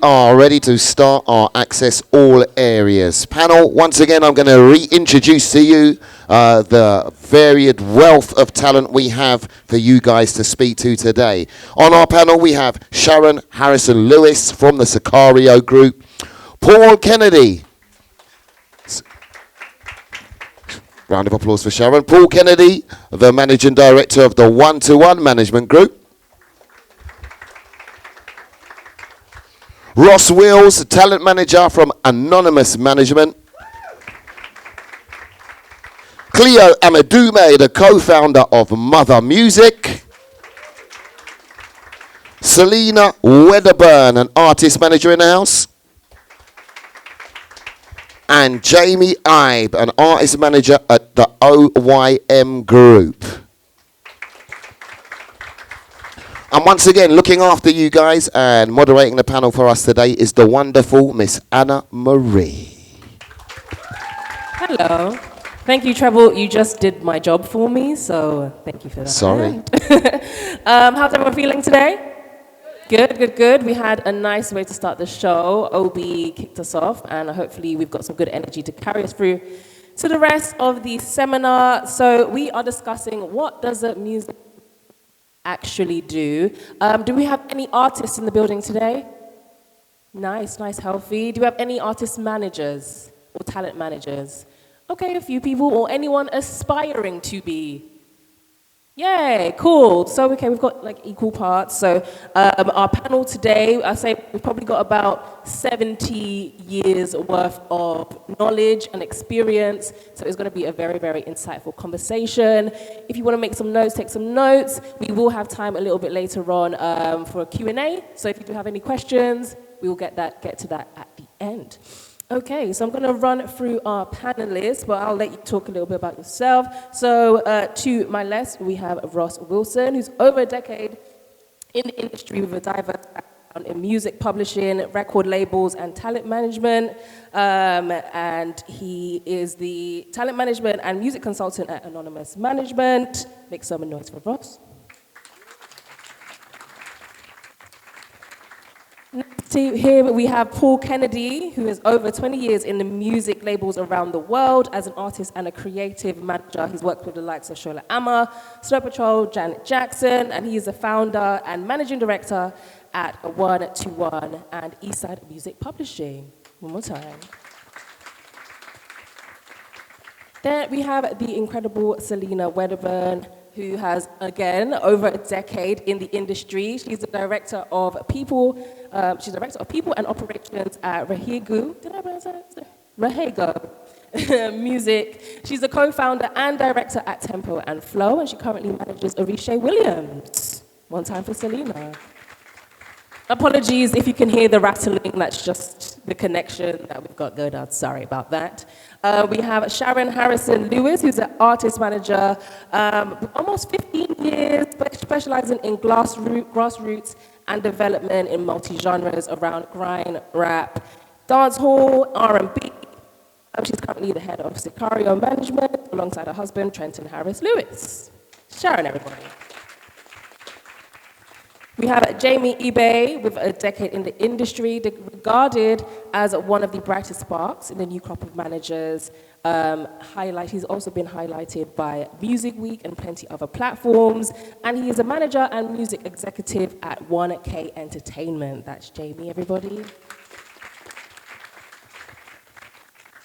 are ready to start our Access All Areas panel. Once again, I'm going to reintroduce to you the varied wealth of talent we have for you guys to speak to today. On our panel, we have Sharon Harrison-Lewis from the Sicario Group, Paul Kennedy. Round of applause for Sharon. Paul Kennedy, the Managing Director of the One-to-One Management Group. Ross Wills, Talent Manager from Anonymous Management. Cleo Amadume, the co-founder of Mother Music. Selena Wedderburn, an artist manager in the house. And Jamie Ibe, an artist manager at the OYM Group. And once again, looking after you guys and moderating the panel for us today is the wonderful Miss Anna Marie. Hello. Thank you, Treble. You just did my job for me, so thank you for that. Sorry. How's everyone feeling today? Good, good, good. We had a nice way to start the show. Obi kicked us off, and hopefully we've got some good energy to carry us through to the rest of the seminar. So we are discussing what does a music actually do. Do we have any artists in the building today? Nice, nice, healthy. Do we have any artist managers or talent managers? Okay, a few people, or anyone aspiring to be. Yay, cool. So, okay, we've got like equal parts. So our panel today, I say we've probably got about 70 years worth of knowledge and experience. So it's going to be a very, very insightful conversation. If you want to make some notes, take some notes. We will have time a little bit later on for a Q&A. So if you do have any questions, we will get to that at the end. Okay, so I'm going to run through our panelists, but I'll let you talk a little bit about yourself. So to my left, we have Ross Wilson, who's over a decade in the industry with a diverse background in music publishing, record labels, and talent management. And he is the talent management and music consultant at Anonymous Management. Make some noise for Ross. Next to him, we have Paul Kennedy, who has over 20 years in the music labels around the world as an artist and a creative manager. He's worked with the likes of Shola Ama, Snow Patrol, Janet Jackson, and he is the founder and managing director at One-to-One and Eastside Music Publishing. One more time. Then we have the incredible Selena Wedderburn, who has, again, over a decade in the industry. She's the director of people. She's director of people and operations at Reggae. Did I pronounce that? Reggae Music. She's the co-founder and director at Tempo and Flow, and she currently manages Orisha Williams. One time for Selena. Apologies if you can hear the rattling, that's just the connection that we've got going on. Sorry about that. We have Sharon Harrison-Lewis, who's an artist manager, almost 15 years, specializing in grassroots and development in multi-genres around grime, rap, dancehall, R&B. She's currently the head of Sicario Management, alongside her husband, Trenton Harris-Lewis. Sharon, everybody. We have Jamie Ibe, with a decade in the industry, regarded as one of the brightest sparks in the new crop of managers. He's also been highlighted by Music Week and plenty other platforms. And he is a manager and music executive at 1K Entertainment. That's Jamie, everybody.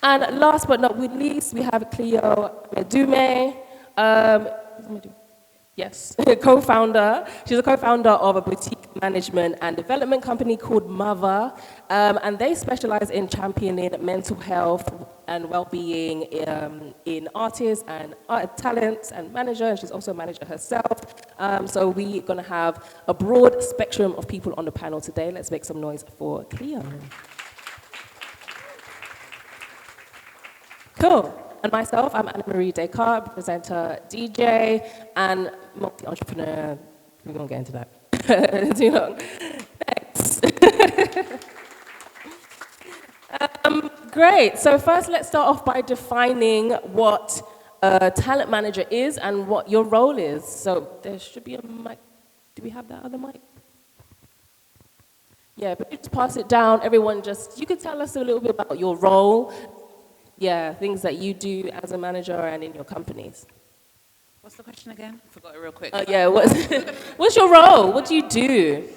And last but not least, we have Cleo Amadume. Yes, co-founder. She's a co-founder of a boutique management and development company called Mother, and they specialize in championing mental health and well-being in artists and talents and manager, and she's also a manager herself. So we're going to have a broad spectrum of people on the panel today. Let's make some noise for Cleo. Cool. And myself, I'm Anna-Marie Descartes, presenter, DJ, and multi-entrepreneur. We won't get into that too long. Thanks. Great. So first, let's start off by defining what a talent manager is and what your role is. So there should be a mic. Do we have that other mic? Yeah, but just pass it down. Everyone just, you could tell us a little bit about your role. Yeah, things that you do as a manager and in your companies. What's the question again? Forgot it real quick. Yeah, what's your role? What do you do?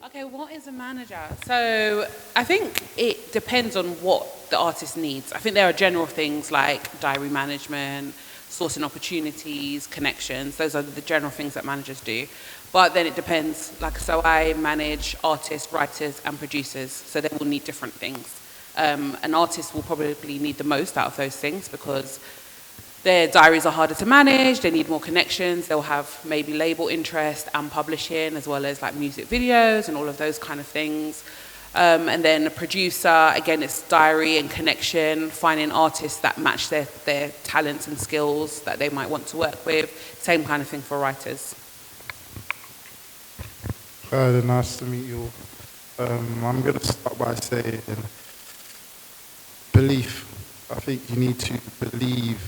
Okay, what is a manager? So I think it depends on what the artist needs. I think there are general things like diary management, sourcing opportunities, connections. Those are the general things that managers do. But then it depends. Like, so I manage artists, writers, and producers. So they will need different things. An artist will probably need the most out of those things because their diaries are harder to manage, they need more connections, they'll have maybe label interest and publishing, as well as like music videos and all of those kind of things. And then a producer, again, it's diary and connection, finding artists that match their talents and skills that they might want to work with. Same kind of thing for writers. Nice to meet you all. I'm going to start by saying belief. I think you need to believe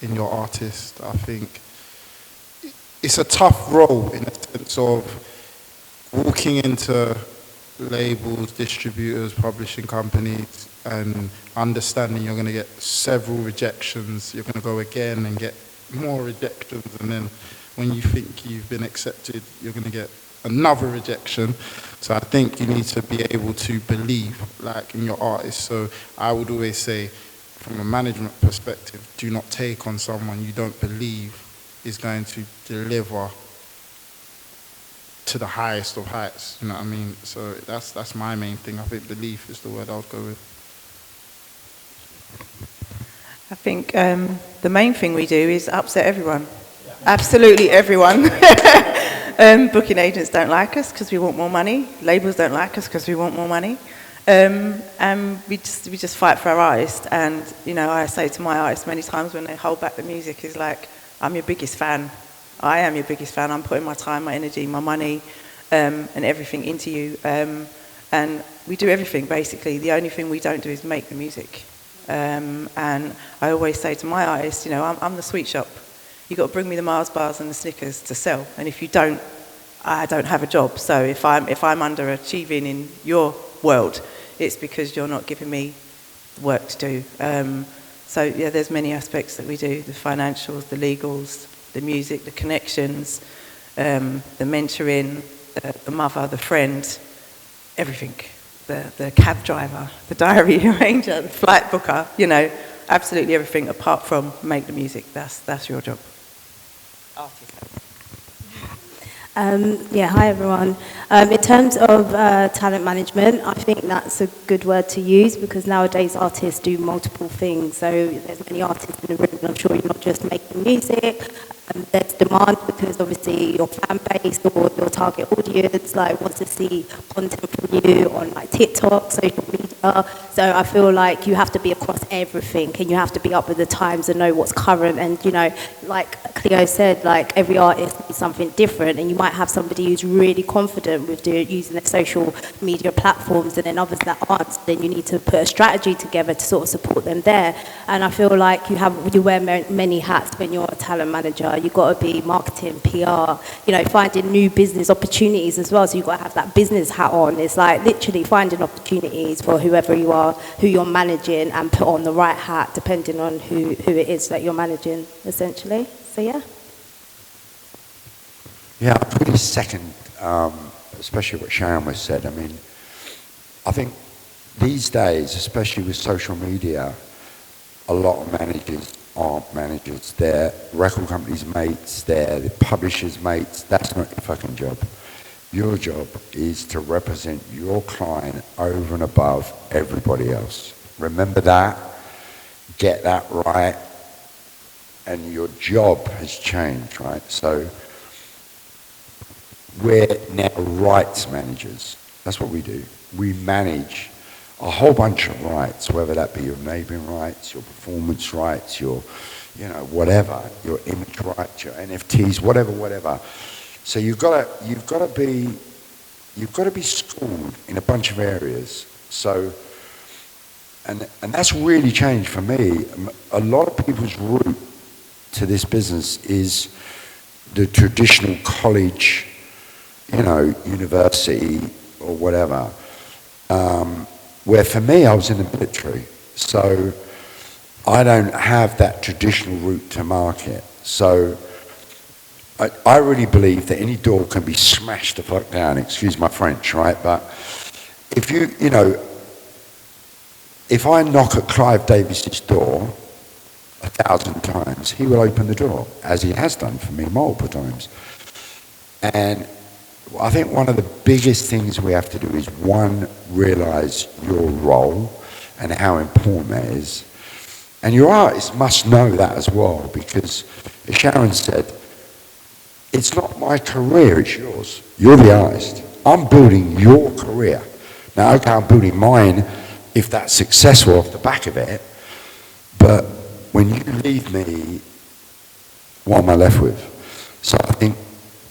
in your artist. I think it's a tough role in the sense of walking into labels, distributors, publishing companies, and understanding you're going to get several rejections. You're going to go again and get more rejections, and then when you think you've been accepted, you're going to get another rejection. So I think you need to be able to believe, like, in your artist. So I would always say, from a management perspective, do not take on someone you don't believe is going to deliver to the highest of heights. You know what I mean? So that's my main thing. I think belief is the word I would go with. I think the main thing we do is upset everyone. Absolutely everyone. Booking agents don't like us because we want more money. Labels don't like us because we want more money. And we just fight for our artists. And, you know, I say to my artists many times when they hold back the music is like, I'm your biggest fan. I am your biggest fan. I'm putting my time, my energy, my money, and everything into you. And we do everything, basically. The only thing we don't do is make the music. And I always say to my artists, you know, I'm the sweet shop. You've got to bring me the Mars bars and the Snickers to sell. And if you don't, I don't have a job. So if I'm underachieving in your world, it's because you're not giving me work to do. So yeah, there's many aspects that we do: the financials, the legals, the music, the connections, the mentoring, the mother, the friend, everything. The cab driver, the diary arranger, the flight booker. You know, absolutely everything apart from make the music. That's your job. Yeah, hi everyone. In terms of talent management, I think that's a good word to use because nowadays artists do multiple things. So there's many artists in the room, and I'm sure you're not just making music. There's demand because obviously your fan base or your target audience wants to see content from you on TikTok, social media. So I feel like you have to be across everything and you have to be up with the times and know what's current. And you know, like Cleo said, every artist needs something different, and you might have somebody who's really confident with using their social media platforms, and then others that aren't. Then you need to put a strategy together to sort of support them there. And I feel like you wear many hats when you're a talent manager. You've got to be marketing, PR, you know, finding new business opportunities as well. So you've got to have that business hat on. It's like literally finding opportunities for whoever you are, who you're managing, and put on the right hat depending on who it is that you're managing, essentially. So yeah. Yeah, I really second, especially what Sharon was said. I mean, I think these days, especially with social media, a lot of managers aren't managers. They're record companies' mates, they're the publishers' mates. That's not your fucking job. Your job is to represent your client over and above everybody else. Remember that, get that right, and your job has changed, right? So we're now rights managers. That's what we do. We manage a whole bunch of rights, whether that be your neighboring rights, your performance rights, your, you know, whatever, your image rights, your NFTs, whatever. So you've got to be schooled in a bunch of areas. So, and that's really changed for me. A lot of people's route to this business is the traditional college, you know, university or whatever. Where for me, I was in the military, so I don't have that traditional route to market. So I really believe that any door can be smashed the fuck down, excuse my French, right? But if you know, if I knock at Clive Davis's door 1,000 times, he will open the door, as he has done for me multiple times. And I think one of the biggest things we have to do is, one, realize your role and how important that is. And your artist must know that as well, because as Sharon said, it's not my career, it's yours. You're the artist. I'm building your career. Now, okay, I'm building mine if that's successful off the back of it, but when you leave me, what am I left with? So I think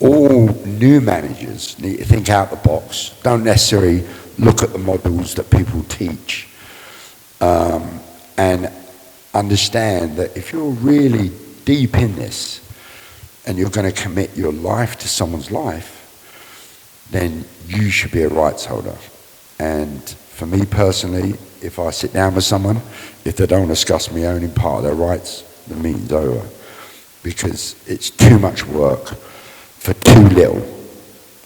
all new managers need to think out the box. Don't necessarily look at the models that people teach, and understand that if you're really deep in this and you're going to commit your life to someone's life, then you should be a rights holder. And for me personally, if I sit down with someone, if they don't discuss me owning part of their rights, the meeting's over, because it's too much work for too little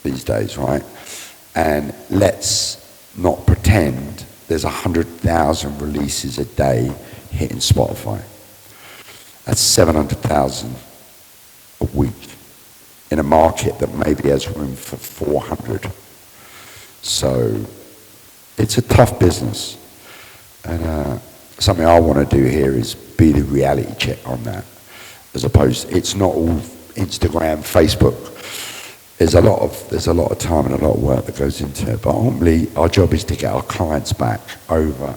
these days, right? And let's not pretend there's 100,000 releases a day hitting Spotify. That's 700,000 a week in a market that maybe has room for 400. So it's a tough business. And something I want to do here is be the reality check on that, as opposed, it's not all Instagram, Facebook. There's a lot of time and a lot of work that goes into it. But ultimately, our job is to get our clients back over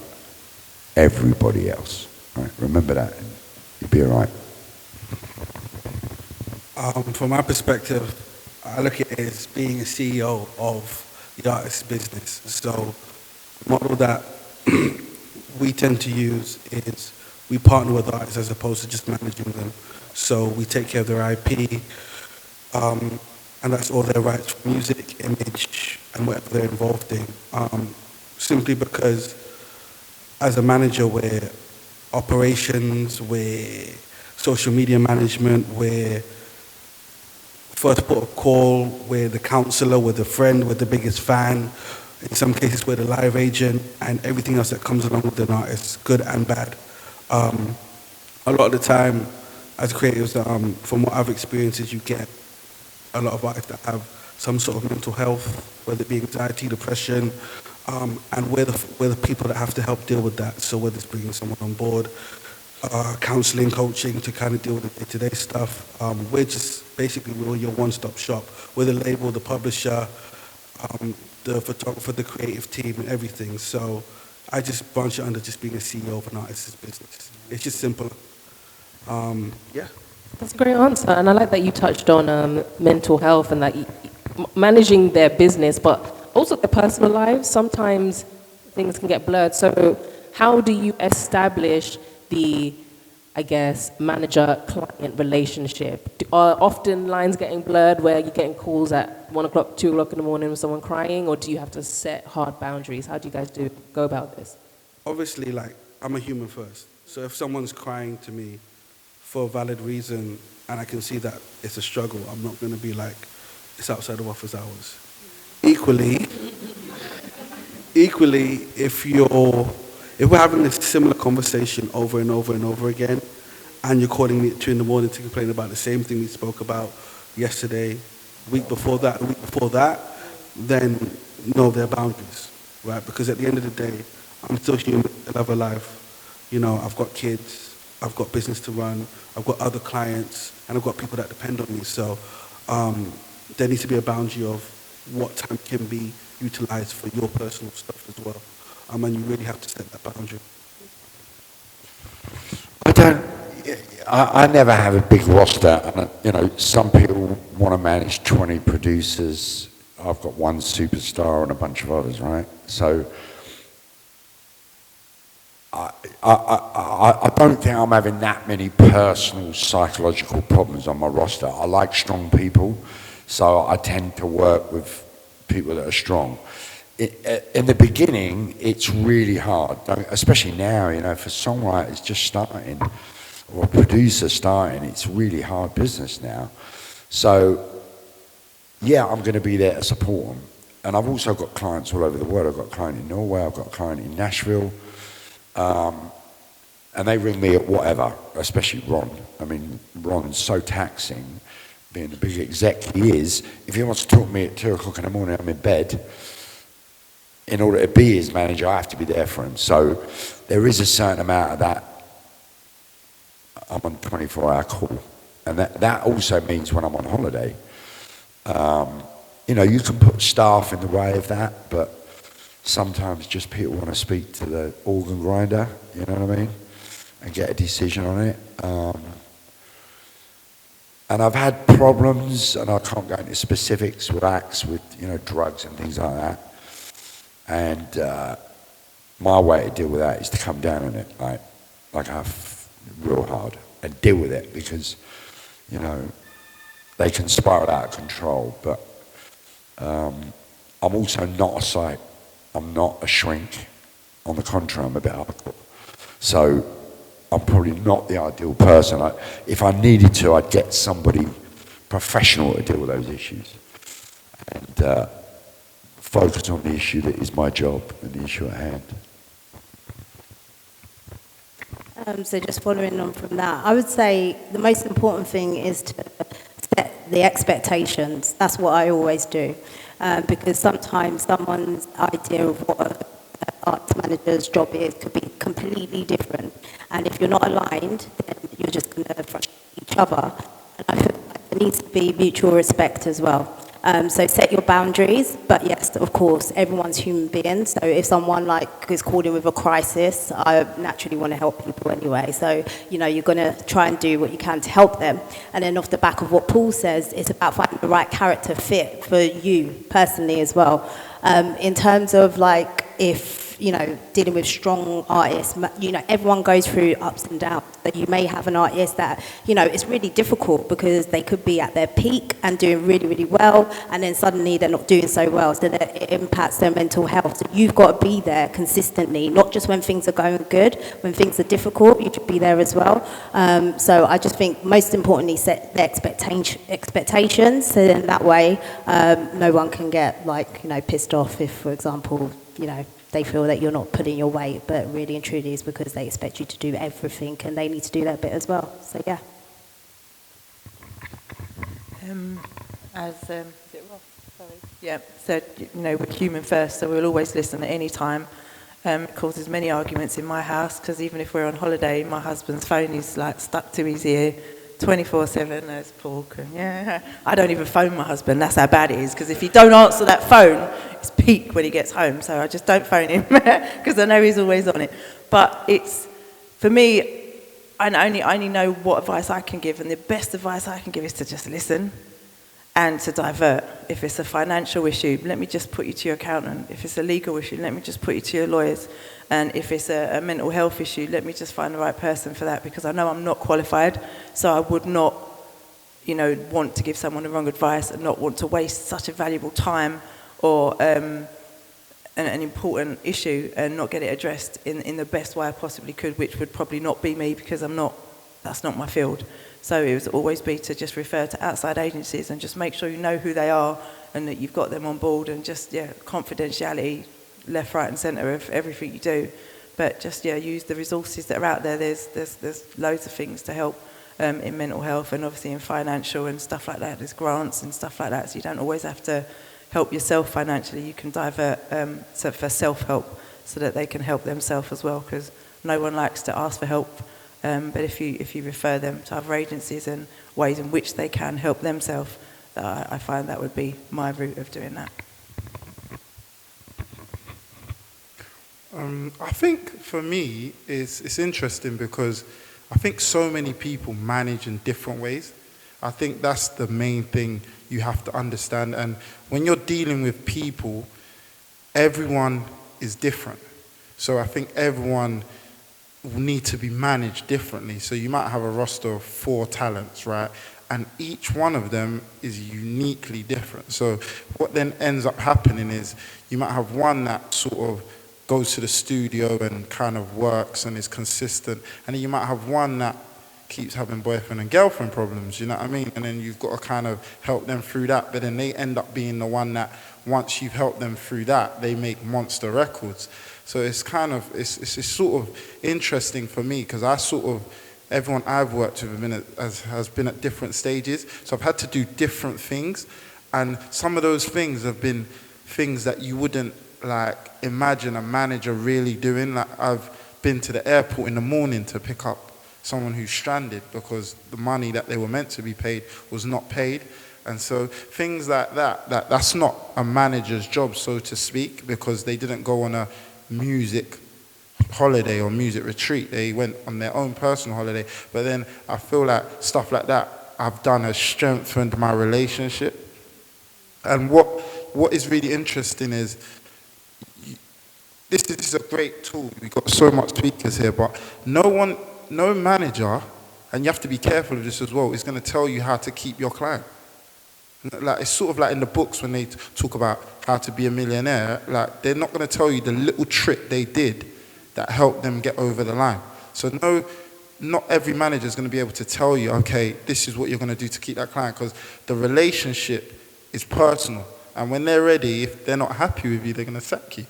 everybody else. Right? Remember that, and you'll be all right. From my perspective, I look at it as being a CEO of the artist business. So the model that we tend to use is we partner with artists as opposed to just managing them. So we take care of their IP, and that's all their rights for music, image, and whatever they're involved in. Simply because as a manager, we're operations, we're social media management, we're first port of call, we're the counselor, we're the friend, we're the biggest fan. In some cases, we're the live agent, and everything else that comes along with an artist, good and bad. A lot of the time, as creatives, from what I've experienced, is you get a lot of artists that have some sort of mental health, whether it be anxiety, depression, and we're the people that have to help deal with that. So whether it's bringing someone on board, counseling, coaching to kind of deal with the day-to-day stuff, we're just basically we're your one-stop shop. We're the label, the publisher, the photographer, the creative team, and everything. So I just branch it under just being a CEO of an artist's business. It's just simple. Yeah. That's a great answer, and I like that you touched on mental health and that managing their business, but also their personal lives. Sometimes things can get blurred. So how do you establish the, I guess, manager-client relationship? Are often lines getting blurred where you're getting calls at 1 o'clock, 2 o'clock in the morning with someone crying, or do you have to set hard boundaries? How do you guys go about this? Obviously, like, I'm a human first. So if someone's crying to me for a valid reason and I can see that it's a struggle, I'm not going to be like, it's outside of office hours. Equally, if we're having a similar conversation over and over and over again, and you're calling me at 2 in the morning to complain about the same thing we spoke about yesterday, week before that, then no, there are boundaries, right? Because at the end of the day, I'm still human, I have a life. You know, I've got kids, I've got business to run, I've got other clients, and I've got people that depend on me. So there needs to be a boundary of what time can be utilized for your personal stuff as well. And you really have to set that boundary. I never have a big roster. And, you know, some people want to manage 20 producers. I've got one superstar and a bunch of others, right? So I don't think I'm having that many personal psychological problems on my roster. I like strong people, so I tend to work with people that are strong. in the beginning, it's really hard, especially now, you know, for songwriters just starting or producers starting, it's really hard business now. So, yeah, I'm going to be there to support them. And I've also got clients all over the world. I've got a client in Norway, I've got a client in Nashville. And they ring me at whatever, especially Ron. I mean, Ron's so taxing, being the big exec he is. If he wants to talk to me at 2 o'clock in the morning, I'm in bed. In order to be his manager, I have to be there for him. So there is a certain amount of that. I'm on 24-hour call. And that also means when I'm on holiday. You know, you can put staff in the way of that, but sometimes just people want to speak to the organ grinder, you know what I mean? And get a decision on it. And I've had problems, and I can't go into specifics with acts, with, you know, drugs and things like that. And my way to deal with that is to come down on it, like I have real hard, and deal with it, because, you know, they can spiral out of control. But I'm also not a psych. I'm not a shrink. On the contrary, I'm a bit hardcore. So I'm probably not the ideal person. If I needed to, I'd get somebody professional to deal with those issues. And focus on the issue that is my job and the issue at hand. So just following on from that, I would say the most important thing is to set the expectations. That's what I always do. Because sometimes someone's idea of what an arts manager's job is could be completely different. And if you're not aligned, then you're just going to frustrate each other. And I feel like there needs to be mutual respect as well. So set your boundaries, but yes, of course, everyone's human beings. So if someone is called in with a crisis, I naturally want to help people anyway. So, you know, you're going to try and do what you can to help them. And then off the back of what Paul says, it's about finding the right character fit for you personally as well. In terms of if, you know, dealing with strong artists, you know, everyone goes through ups and downs. So you may have an artist that, you know, it's really difficult because they could be at their peak and doing really, really well, and then suddenly they're not doing so well, so that it impacts their mental health. So you've got to be there consistently, not just when things are going good. When things are difficult, you should be there as well. So I just think most importantly, set the expectations, so then that way no one can get pissed off if, for example, you know, they feel that you're not putting your weight, but really and truly is because they expect you to do everything and they need to do that bit as well. So, yeah. Is it Ross? Sorry. Yeah, so, you know, we're human first, so we'll always listen at any time. It causes many arguments in my house, because even if we're on holiday, my husband's phone is stuck to his ear 24/7, as Paul can. Yeah, I don't even phone my husband. That's how bad it is. Because if he don't answer that phone, it's peak when he gets home. So I just don't phone him because I know he's always on it. But it's, for me, I only know what advice I can give, and the best advice I can give is to just listen and to divert. If it's a financial issue, let me just put you to your accountant. If it's a legal issue, let me just put you to your lawyers. And if it's a mental health issue, let me just find the right person for that, because I know I'm not qualified, so I would not, you know, want to give someone the wrong advice and not want to waste such a valuable time or an important issue and not get it addressed in the best way I possibly could, which would probably not be me, because that's not my field. So it would always be to just refer to outside agencies and just make sure you know who they are and that you've got them on board, and just, confidentiality left, right and centre of everything you do. But just, use the resources that are out there. There's loads of things to help in mental health, and obviously in financial and stuff like that. There's grants and stuff like that, so you don't always have to help yourself financially. You can divert for self-help so that they can help themselves as well, because no one likes to ask for help. But if you refer them to other agencies and ways in which they can help themselves, I find that would be my route of doing that. I think for me, it's interesting because I think so many people manage in different ways. I think that's the main thing you have to understand. And when you're dealing with people, everyone is different. So I think everyone will need to be managed differently. So you might have a roster of 4 talents, right? and each one of them is uniquely different. So what then ends up happening is you might have one that sort of goes to the studio and kind of works and is consistent, and then you might have one that keeps having boyfriend and girlfriend problems, you know what I mean? And then you've got to kind of help them through that, but then they end up being the one that, once you've helped them through that, they make monster records. So it's kind of, it's sort of interesting for me, because I sort of, everyone I've worked with has been at different stages, so I've had to do different things, and some of those things have been things that you wouldn't like imagine a manager really doing. Like, I've been to the airport in the morning to pick up someone who's stranded because the money that they were meant to be paid was not paid. And so things like that's not a manager's job, so to speak, because they didn't go on a music holiday or music retreat. They went on their own personal holiday. But then I feel like stuff like that I've done has strengthened my relationship. And what is really interesting is, this is a great tool. We've got so much speakers here, but no manager, and you have to be careful of this as well, is going to tell you how to keep your client. Like, it's sort of like in the books when they talk about how to be a millionaire, like, they're not going to tell you the little trick they did that helped them get over the line. So no, not every manager is going to be able to tell you, okay, this is what you're going to do to keep that client, because the relationship is personal. And when they're ready, if they're not happy with you, they're going to sack you.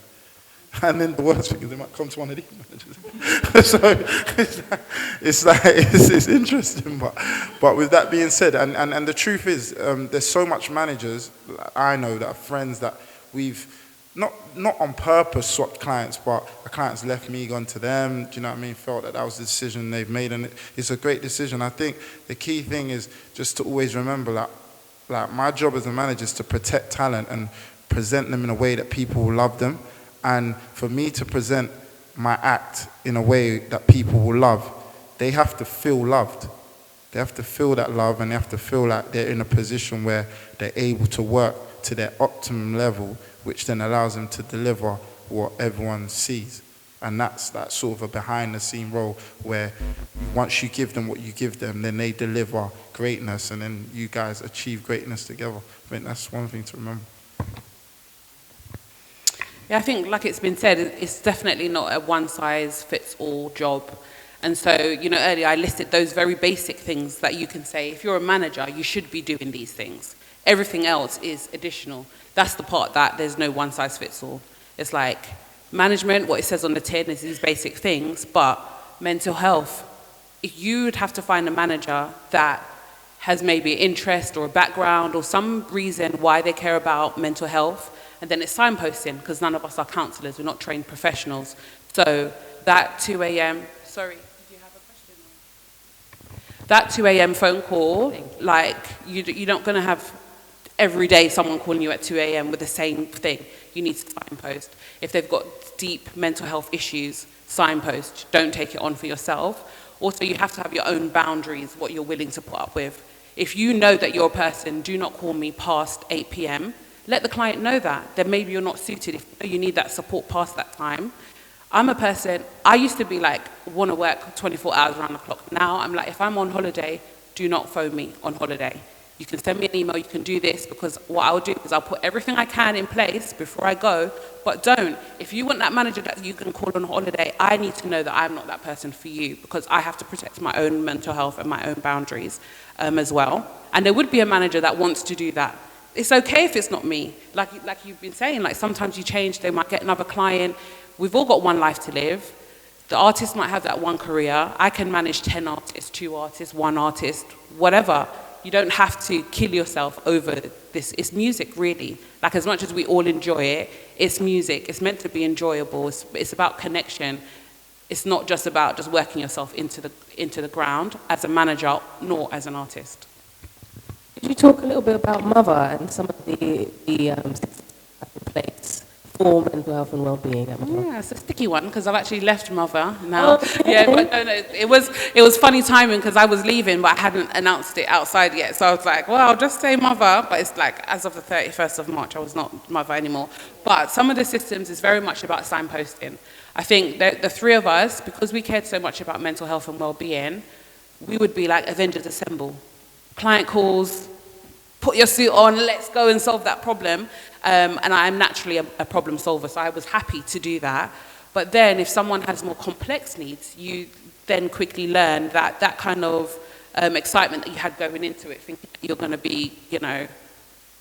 And then the worst thing is they might come to one of these managers. So it's interesting. But with that being said, and the truth is, there's so much managers I know that are friends that we've not on purpose swapped clients, but a client's left me, gone to them. Do you know what I mean? Felt that was the decision they've made, and it's a great decision. I think the key thing is just to always remember that, like, my job as a manager is to protect talent and present them in a way that people will love them. And for me to present my act in a way that people will love, they have to feel loved. They have to feel that love, and they have to feel like they're in a position where they're able to work to their optimum level, which then allows them to deliver what everyone sees. And that's that sort of a behind-the-scene role where once you give them what you give them, then they deliver greatness, and then you guys achieve greatness together. I think that's one thing to remember. Yeah, I think, like it's been said, it's definitely not a one-size-fits-all job. And so, you know, earlier I listed those very basic things that you can say, if you're a manager, you should be doing these things. Everything else is additional. That's the part that there's no one-size-fits-all. It's like management, what it says on the tin is these basic things, but mental health, you'd have to find a manager that has maybe an interest or a background or some reason why they care about mental health. And then it's signposting, because none of us are counsellors, we're not trained professionals. So that 2 a.m., sorry, did you have a question? That 2 a.m. phone call, like, you're not going to have every day someone calling you at 2 a.m. with the same thing. You need to signpost. If they've got deep mental health issues, signpost. Don't take it on for yourself. Also, you have to have your own boundaries, what you're willing to put up with. If you know that you're a person, do not call me past 8 p.m., let the client know that. Then maybe you're not suited if you need that support past that time. I'm a person, I used to be like, want to work 24 hours around the clock. Now I'm like, if I'm on holiday, do not phone me on holiday. You can send me an email, you can do this, because what I'll do is I'll put everything I can in place before I go, but don't. If you want that manager that you can call on holiday, I need to know that I'm not that person for you, because I have to protect my own mental health and my own boundaries as well. And there would be a manager that wants to do that. It's okay if it's not me. Like you've been saying, like sometimes you change, they might get another client. We've all got one life to live. The artist might have that one career. I can manage 10 artists, 2 artists, 1 artist, whatever. You don't have to kill yourself over this. It's music, really. Like, as much as we all enjoy it, it's music. It's meant to be enjoyable. It's about connection. It's not just about just working yourself into the ground as a manager, nor as an artist. Could you talk a little bit about Mother and some of the place for mental health and well-being? Yeah, it's a sticky one because I've actually left Mother now. Yeah, but no, it was funny timing because I was leaving, but I hadn't announced it outside yet. So I was like, well, I'll just say Mother, but it's like as of the 31st of March, I was not Mother anymore. But some of the systems is very much about signposting. I think the three of us, because we cared so much about mental health and well-being, we would be like Avengers Assemble. client calls, put your suit on, let's go and solve that problem. And I'm naturally a problem solver, so I was happy to do that. But then if someone has more complex needs, you then quickly learn that that kind of excitement that you had going into it, thinking you're going to be, you know,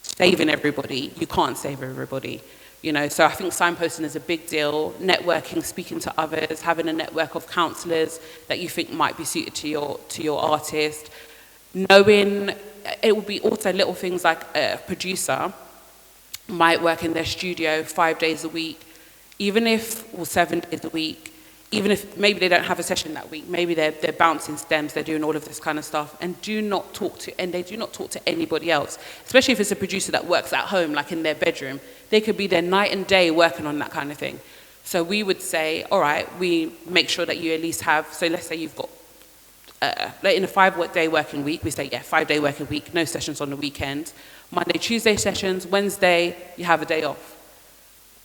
saving everybody, you can't save everybody. You know, so I think signposting is a big deal. Networking, speaking to others, having a network of counsellors that you think might be suited to your artist. Knowing, it will be also little things like a producer might work in their studio 5 days a week, even if, or 7 days a week, even if maybe they don't have a session that week, maybe they're bouncing stems, they're doing all of this kind of stuff, and they do not talk to anybody else, especially if it's a producer that works at home, like in their bedroom. They could be there night and day working on that kind of thing. So we would say, all right, we make sure that you at least have, so let's say you've got, like in a 5-day working week, we say, yeah, 5-day working week, no sessions on the weekend. Monday, Tuesday sessions, Wednesday, you have a day off.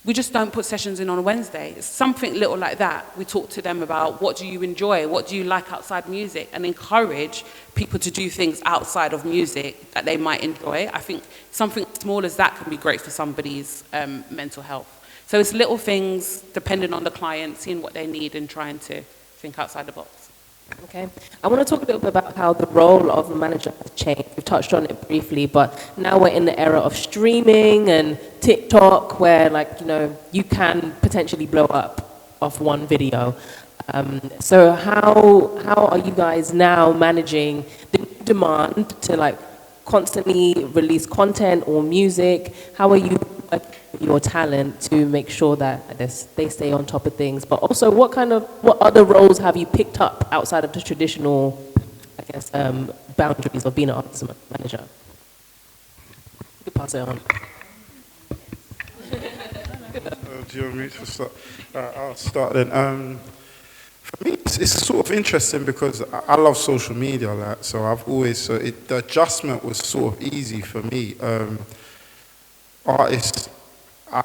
We just don't put sessions in on a Wednesday. It's something little like that. We talk to them about what do you enjoy, what do you like outside music, and encourage people to do things outside of music that they might enjoy. I think something small as that can be great for somebody's mental health. So it's little things, depending on the client, seeing what they need and trying to think outside the box. Okay, I want to talk a little bit about how the role of the manager has changed. We've touched on it briefly, but now we're in the era of streaming and TikTok, where, like, you know, you can potentially blow up off one video. So how are you guys now managing the demand to, like, constantly release content or music? How are you working with your talent to make sure that they stay on top of things? But also, what other roles have you picked up outside of the traditional, I guess, boundaries of being an artist manager? You can pass it on. Do you want me to start? I'll start then. For me, it's sort of interesting because I love social media, like, so I've always, the adjustment was sort of easy for me. Artists, I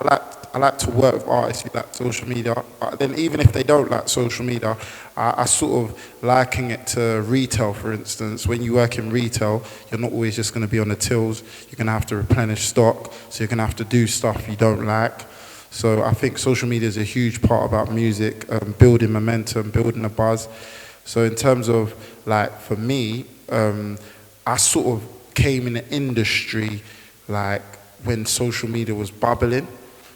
like to work with artists who like social media, but then even if they don't like social media, I sort of liken it to retail, for instance. When you work in retail, you're not always just going to be on the tills. You're going to have to replenish stock, so you're going to have to do stuff you don't like. So I think social media is a huge part about music, building momentum, building a buzz. So in terms of, like, for me, I sort of came in the industry, like, when social media was bubbling.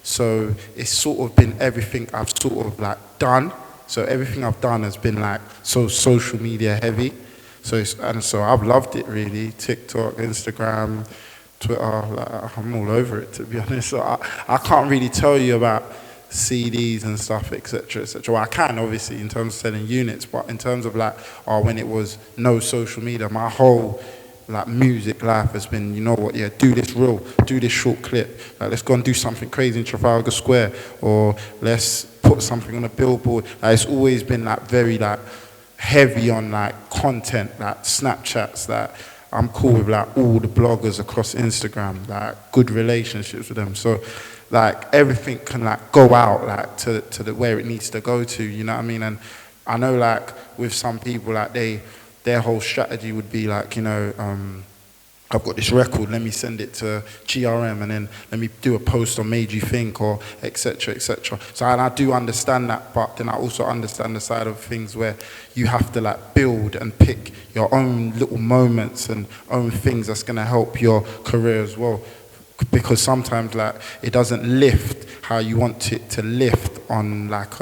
So it's sort of been everything I've sort of, like, done. So everything I've done has been, like, so social media heavy. So I've loved it, really. TikTok, Instagram, Twitter, like, I'm all over it, to be honest. So I can't really tell you about CDs and stuff, etc., etc. Well, I can, obviously, in terms of selling units, but in terms of, like, when it was no social media, my whole, like, music life has been, you know what, yeah, do this reel, do this short clip, like, let's go and do something crazy in Trafalgar Square, or let's put something on a billboard. Like, it's always been, like, very, like, heavy on, like, content, like Snapchats, like, I'm cool with, like, all the bloggers across Instagram, like, good relationships with them. So, like, everything can, like, go out, like, to the where it needs to go to, you know what I mean? And I know, like, with some people, like, their whole strategy would be, like, you know, I've got this record, let me send it to GRM, and then let me do a post on Made You Think, or etc., etc. So, and I do understand that, but then I also understand the side of things where you have to, like, build and pick your own little moments and own things that's going to help your career as well. Because sometimes, like, it doesn't lift how you want it to lift on, like,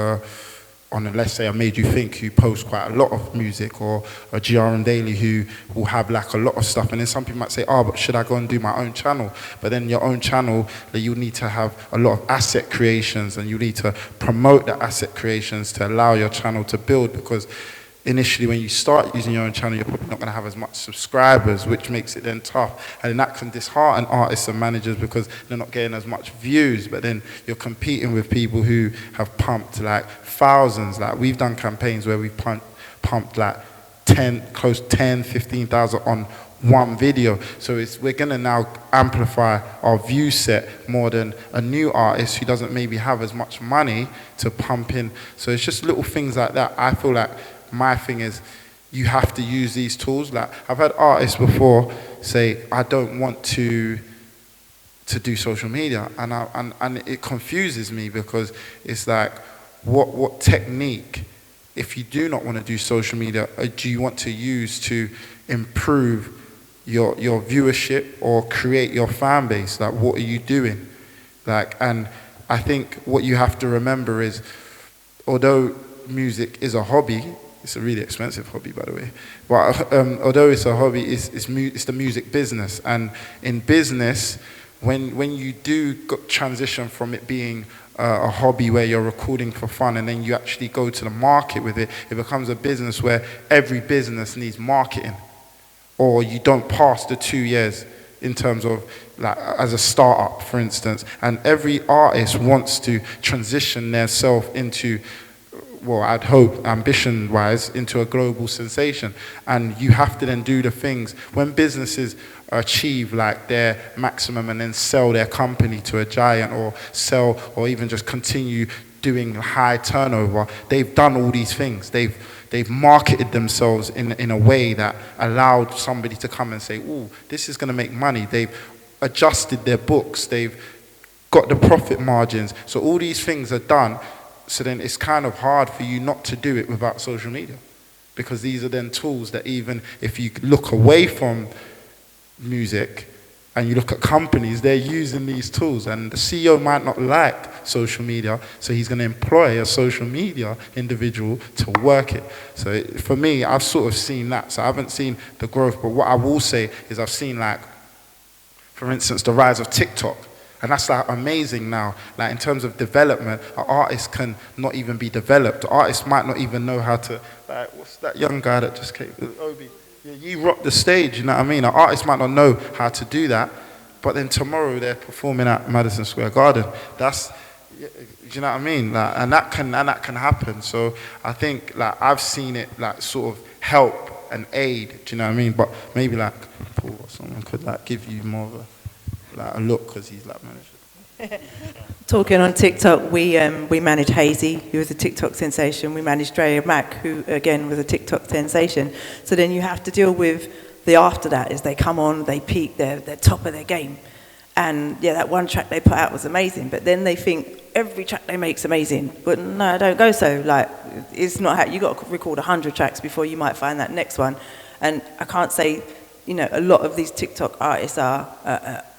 let's say, I Made You Think, who posts quite a lot of music, or a GRM Daily who will have, like, a lot of stuff. And then some people might say, but should I go and do my own channel? But then your own channel, you need to have a lot of asset creations, and you need to promote the asset creations to allow your channel to build, because initially when you start using your own channel, you're probably not going to have as much subscribers, which makes it then tough. And then that can dishearten artists and managers because they're not getting as much views, but then you're competing with people who have pumped, like, thousands. Like, we've done campaigns where we've pumped like 15,000 on one video. So we're going to now amplify our view set more than a new artist who doesn't maybe have as much money to pump in. So it's just little things like that. I feel like my thing is, you have to use these tools. Like, I've had artists before say, I don't want to do social media, and it confuses me, because it's like, what technique, if you do not want to do social media, do you want to use to improve your viewership or create your fan base? Like, what are you doing? Like, and I think what you have to remember is, although music is a hobby, it's a really expensive hobby, by the way, but although it's a hobby, it's the music business. And in business, when you do transition from it being a hobby where you're recording for fun, and then you actually go to the market with it, it becomes a business where every business needs marketing, or you don't pass the 2 years in terms of, like, as a startup, for instance. And every artist wants to transition themselves into, well, I'd hope, ambition-wise, into a global sensation. And you have to then do the things, when businesses achieve like their maximum and then sell their company to a giant, or sell, or even just continue doing high turnover, they've done all these things. They've marketed themselves in a way that allowed somebody to come and say, ooh, this is going to make money. They've adjusted their books. They've got the profit margins. So all these things are done. So then it's kind of hard for you not to do it without social media, because these are then tools that, even if you look away from music and you look at companies, they're using these tools, and the CEO might not like social media, so he's going to employ a social media individual to work it. So for me, I've sort of seen that. So I haven't seen the growth, but what I will say is I've seen, like, for instance, the rise of TikTok. And that's, like, amazing now. Like, in terms of development, an artist can not even be developed. The artist might not even know how to, like, what's that young guy that just came, Obi? Yeah, you rock the stage, you know what I mean? An artist might not know how to do that, but then tomorrow they're performing at Madison Square Garden. That's, you know what I mean? Like, and that can happen. So I think, like, I've seen it, like, sort of help and aid, do you know what I mean? But maybe, like, Paul or someone could, like, give you more of a look, because he's, like, manager. Talking on TikTok, we manage Hazy, who was a TikTok sensation. We manage Drea Mack, who again was a TikTok sensation. So then you have to deal with the after that, is they come on, they peak, they're top of their game. And yeah, that one track they put out was amazing, but then they think every track they make's amazing. But no, don't go so. Like, it's not how, you got to record 100 tracks before you might find that next one. And I can't say, you know, a lot of these TikTok artists are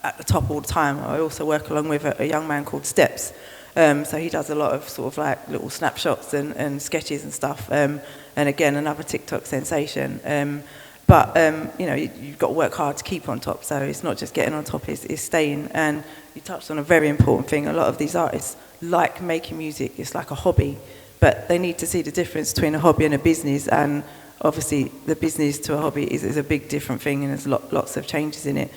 at the top all the time. I also work along with a young man called Steps. So he does a lot of sort of like little snapshots and sketches and stuff. And again, another TikTok sensation. But you know, you've got to work hard to keep on top. So it's not just getting on top, it's staying. And you touched on a very important thing. A lot of these artists like making music. It's like a hobby. But they need to see the difference between a hobby and a business. And obviously, the business to a hobby is a big different thing, and there's lots of changes in it.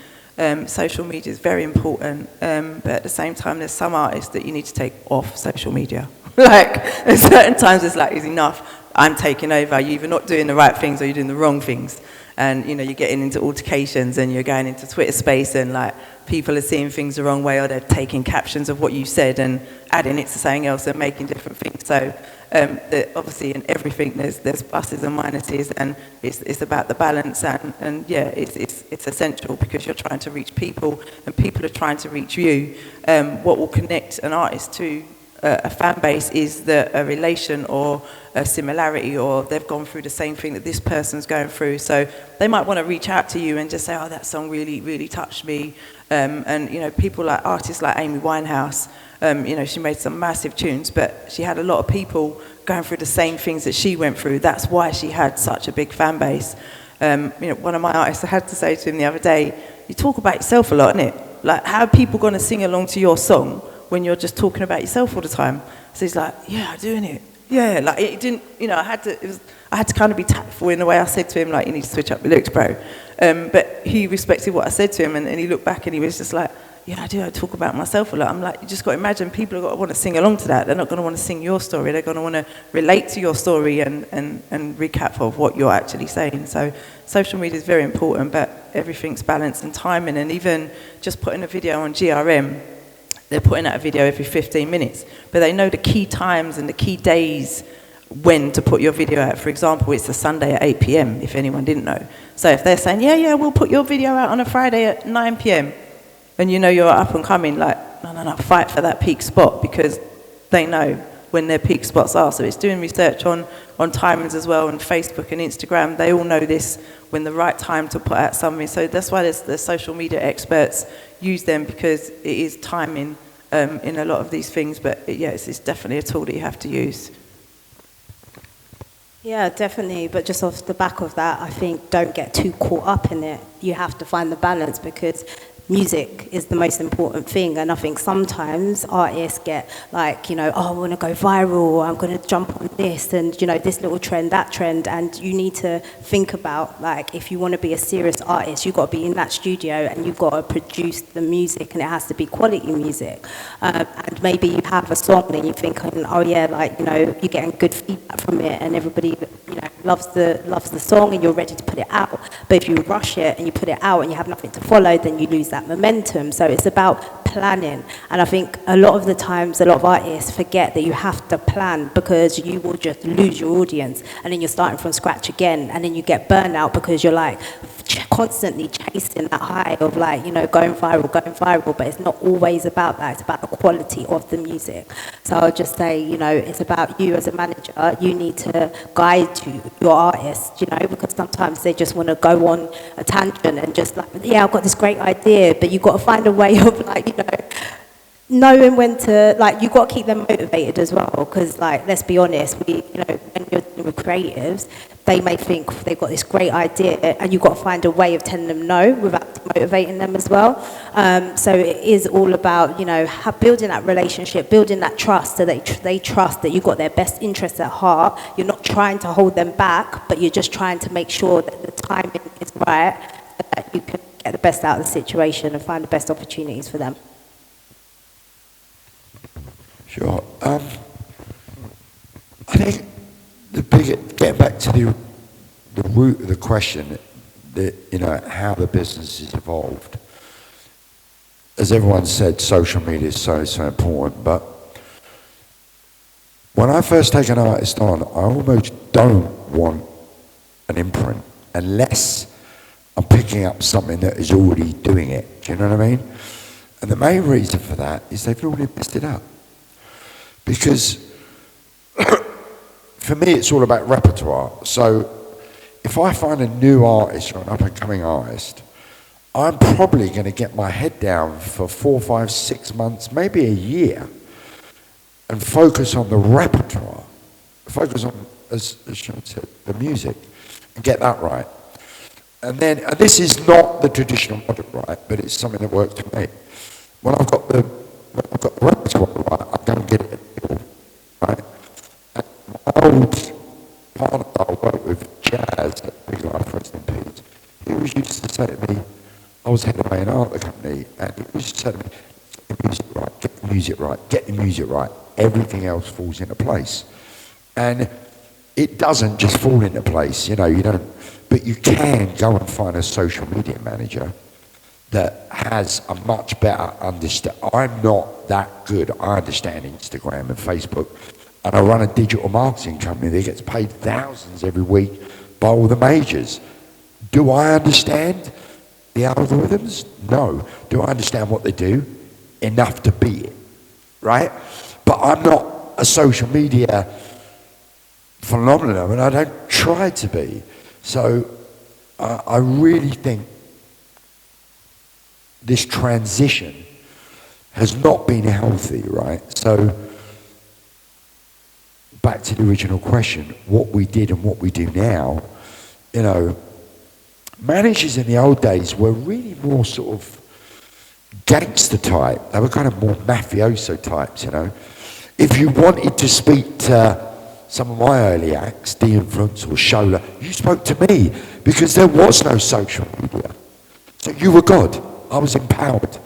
Social media is very important, but at the same time, there's some artists that you need to take off social media. Like, at certain times, it's like, it's enough, I'm taking over. You're either not doing the right things or you're doing the wrong things. And, you know, you're getting into altercations and you're going into Twitter space, and, like, people are seeing things the wrong way, or they're taking captions of what you said and adding it to something else and making different things. So obviously in everything there's pluses and minuses, and it's about the balance, and yeah, it's essential, because you're trying to reach people and people are trying to reach you. What will connect an artist to a fan base is a relation or a similarity, or they've gone through the same thing that this person's going through. So they might want to reach out to you and just say, oh, that song really, really touched me. And, you know, people like artists like Amy Winehouse, you know, she made some massive tunes, but she had a lot of people going through the same things that she went through. That's why she had such a big fan base. You know, one of my artists, I had to say to him the other day, you talk about yourself a lot, innit? Like, how are people going to sing along to your song when you're just talking about yourself all the time? So he's like, yeah, I do, innit? Yeah, like, it didn't, you know, I had to kind of be tactful in the way I said to him, like, you need to switch up your lyrics, bro. But he respected what I said to him, and he looked back and he was just like, yeah, I do. I talk about myself a lot. I'm like, you just got to imagine people are going to want to sing along to that. They're not going to want to sing your story. They're going to want to relate to your story and recap of what you're actually saying. So social media is very important, but everything's balanced and timing. And even just putting a video on GRM, they're putting out a video every 15 minutes. But they know the key times and the key days when to put your video out. For example, it's a Sunday at 8 p.m, if anyone didn't know. So if they're saying, yeah, we'll put your video out on a Friday at 9 p.m, and you know you're up and coming, like, no, fight for that peak spot, because they know when their peak spots are. So it's doing research on timings as well, on Facebook and Instagram. They all know this, when the right time to put out something. So that's why the social media experts use them, because it is timing in a lot of these things. But yes, it's definitely a tool that you have to use. Yeah, definitely. But just off the back of that, I think don't get too caught up in it. You have to find the balance, because music is the most important thing. And I think sometimes artists get like, you know, oh, I want to go viral, I'm going to jump on this, and, you know, this little trend, that trend. And you need to think about, like, if you want to be a serious artist, you've got to be in that studio and you've got to produce the music, and it has to be quality music. And maybe you have a song and you're thinking, oh yeah, like, you know, you're getting good feedback from it and everybody, you know, loves the song, and you're ready to put it out. But if you rush it and you put it out and you have nothing to follow, then you lose that momentum. So it's about planning. And I think a lot of the times, a lot of artists forget that you have to plan, because you will just lose your audience, and then you're starting from scratch again, and then you get burnout because you're like constantly chasing that high of, like, you know, going viral, but it's not always about that. It's about the quality of the music. So I'll just say, you know, it's about you as a manager. You need to guide your artists, you know, because sometimes they just want to go on a tangent and just like, yeah, I've got this great idea, but you've got to find a way of, like, you know, knowing when to, like, you've got to keep them motivated as well, because, like, let's be honest, you know, when you're dealing with creatives, they may think they've got this great idea, and you've got to find a way of telling them no without motivating them as well. So it is all about, you know, building that relationship, building that trust, so that they trust that you've got their best interests at heart. You're not trying to hold them back, but you're just trying to make sure that the timing is right, so that you can get the best out of the situation and find the best opportunities for them. Sure. I think getting back to the root of the question, you know, how the business has evolved. As everyone said, social media is so important, but when I first take an artist on, I almost don't want an imprint unless I'm picking up something that is already doing it. Do you know what I mean? And the main reason for that is they've already messed it up. Because for me, it's all about repertoire. So if I find a new artist or an up-and-coming artist, I'm probably going to get my head down for 4, 5, 6 months, maybe a year, and focus on the repertoire. Focus on, as Sean said, the music, and get that right. And this is not the traditional model, right, but it's something that works for me. When I've got the repertoire right, I go and get it. Right? And my old partner that I worked with, Jazz, at Big Life, rest in peace, he always used to say to me, I was head of A&R at the company, and he used to say to me, get the music right, everything else falls into place. And it doesn't just fall into place, you know, you don't, but you can go and find a social media manager that has a much better understanding. I'm not that good. I understand Instagram and Facebook, and I run a digital marketing company that gets paid thousands every week by all the majors. Do I understand the algorithms? No. Do I understand what they do? Enough to beat it, right? But I'm not a social media phenomenon, and I don't try to be. So I really think this transition has not been healthy, right? So back to the original question, what we did and what we do now, you know, managers in the old days were really more sort of gangster type. They were kind of more mafioso types, you know. If you wanted to speak to some of my early acts, De-Influence or Shola, you spoke to me because there was no social media. So you were God. I was empowered.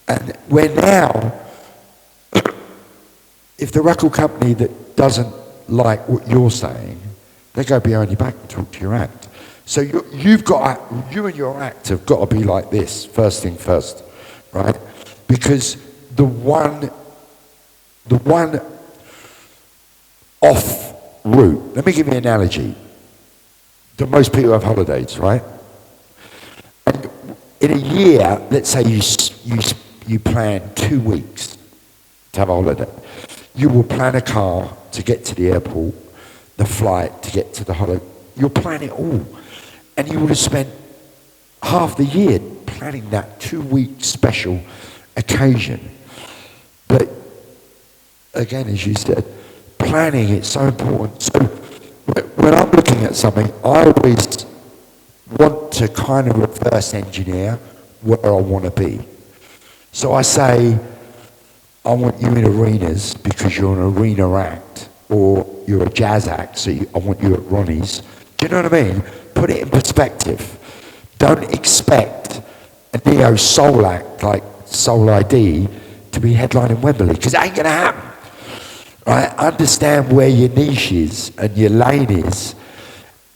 And we're now, if the record company that doesn't like what you're saying, they go behind your back and talk to your act. So you and your act have got to be like this, first thing first, right? Because the one off route. Let me give you an analogy. Most people have holidays, right? And in a year, let's say you plan 2 weeks to have a holiday. You will plan a car to get to the airport, the flight to get to the holiday. You'll plan it all. And you would have spent half the year planning that 2-week special occasion. But again, as you said, planning is so important. So when I'm looking at something, I always want to kind of reverse engineer where I want to be. So I say, I want you in arenas because you're an arena act, or you're a jazz act, so I want you at Ronnie's. Do you know what I mean? Put it in perspective. Don't expect a neo soul act like Soul ID to be headlining Wembley, because it ain't going to happen. Right? Understand where your niche is and your lane is,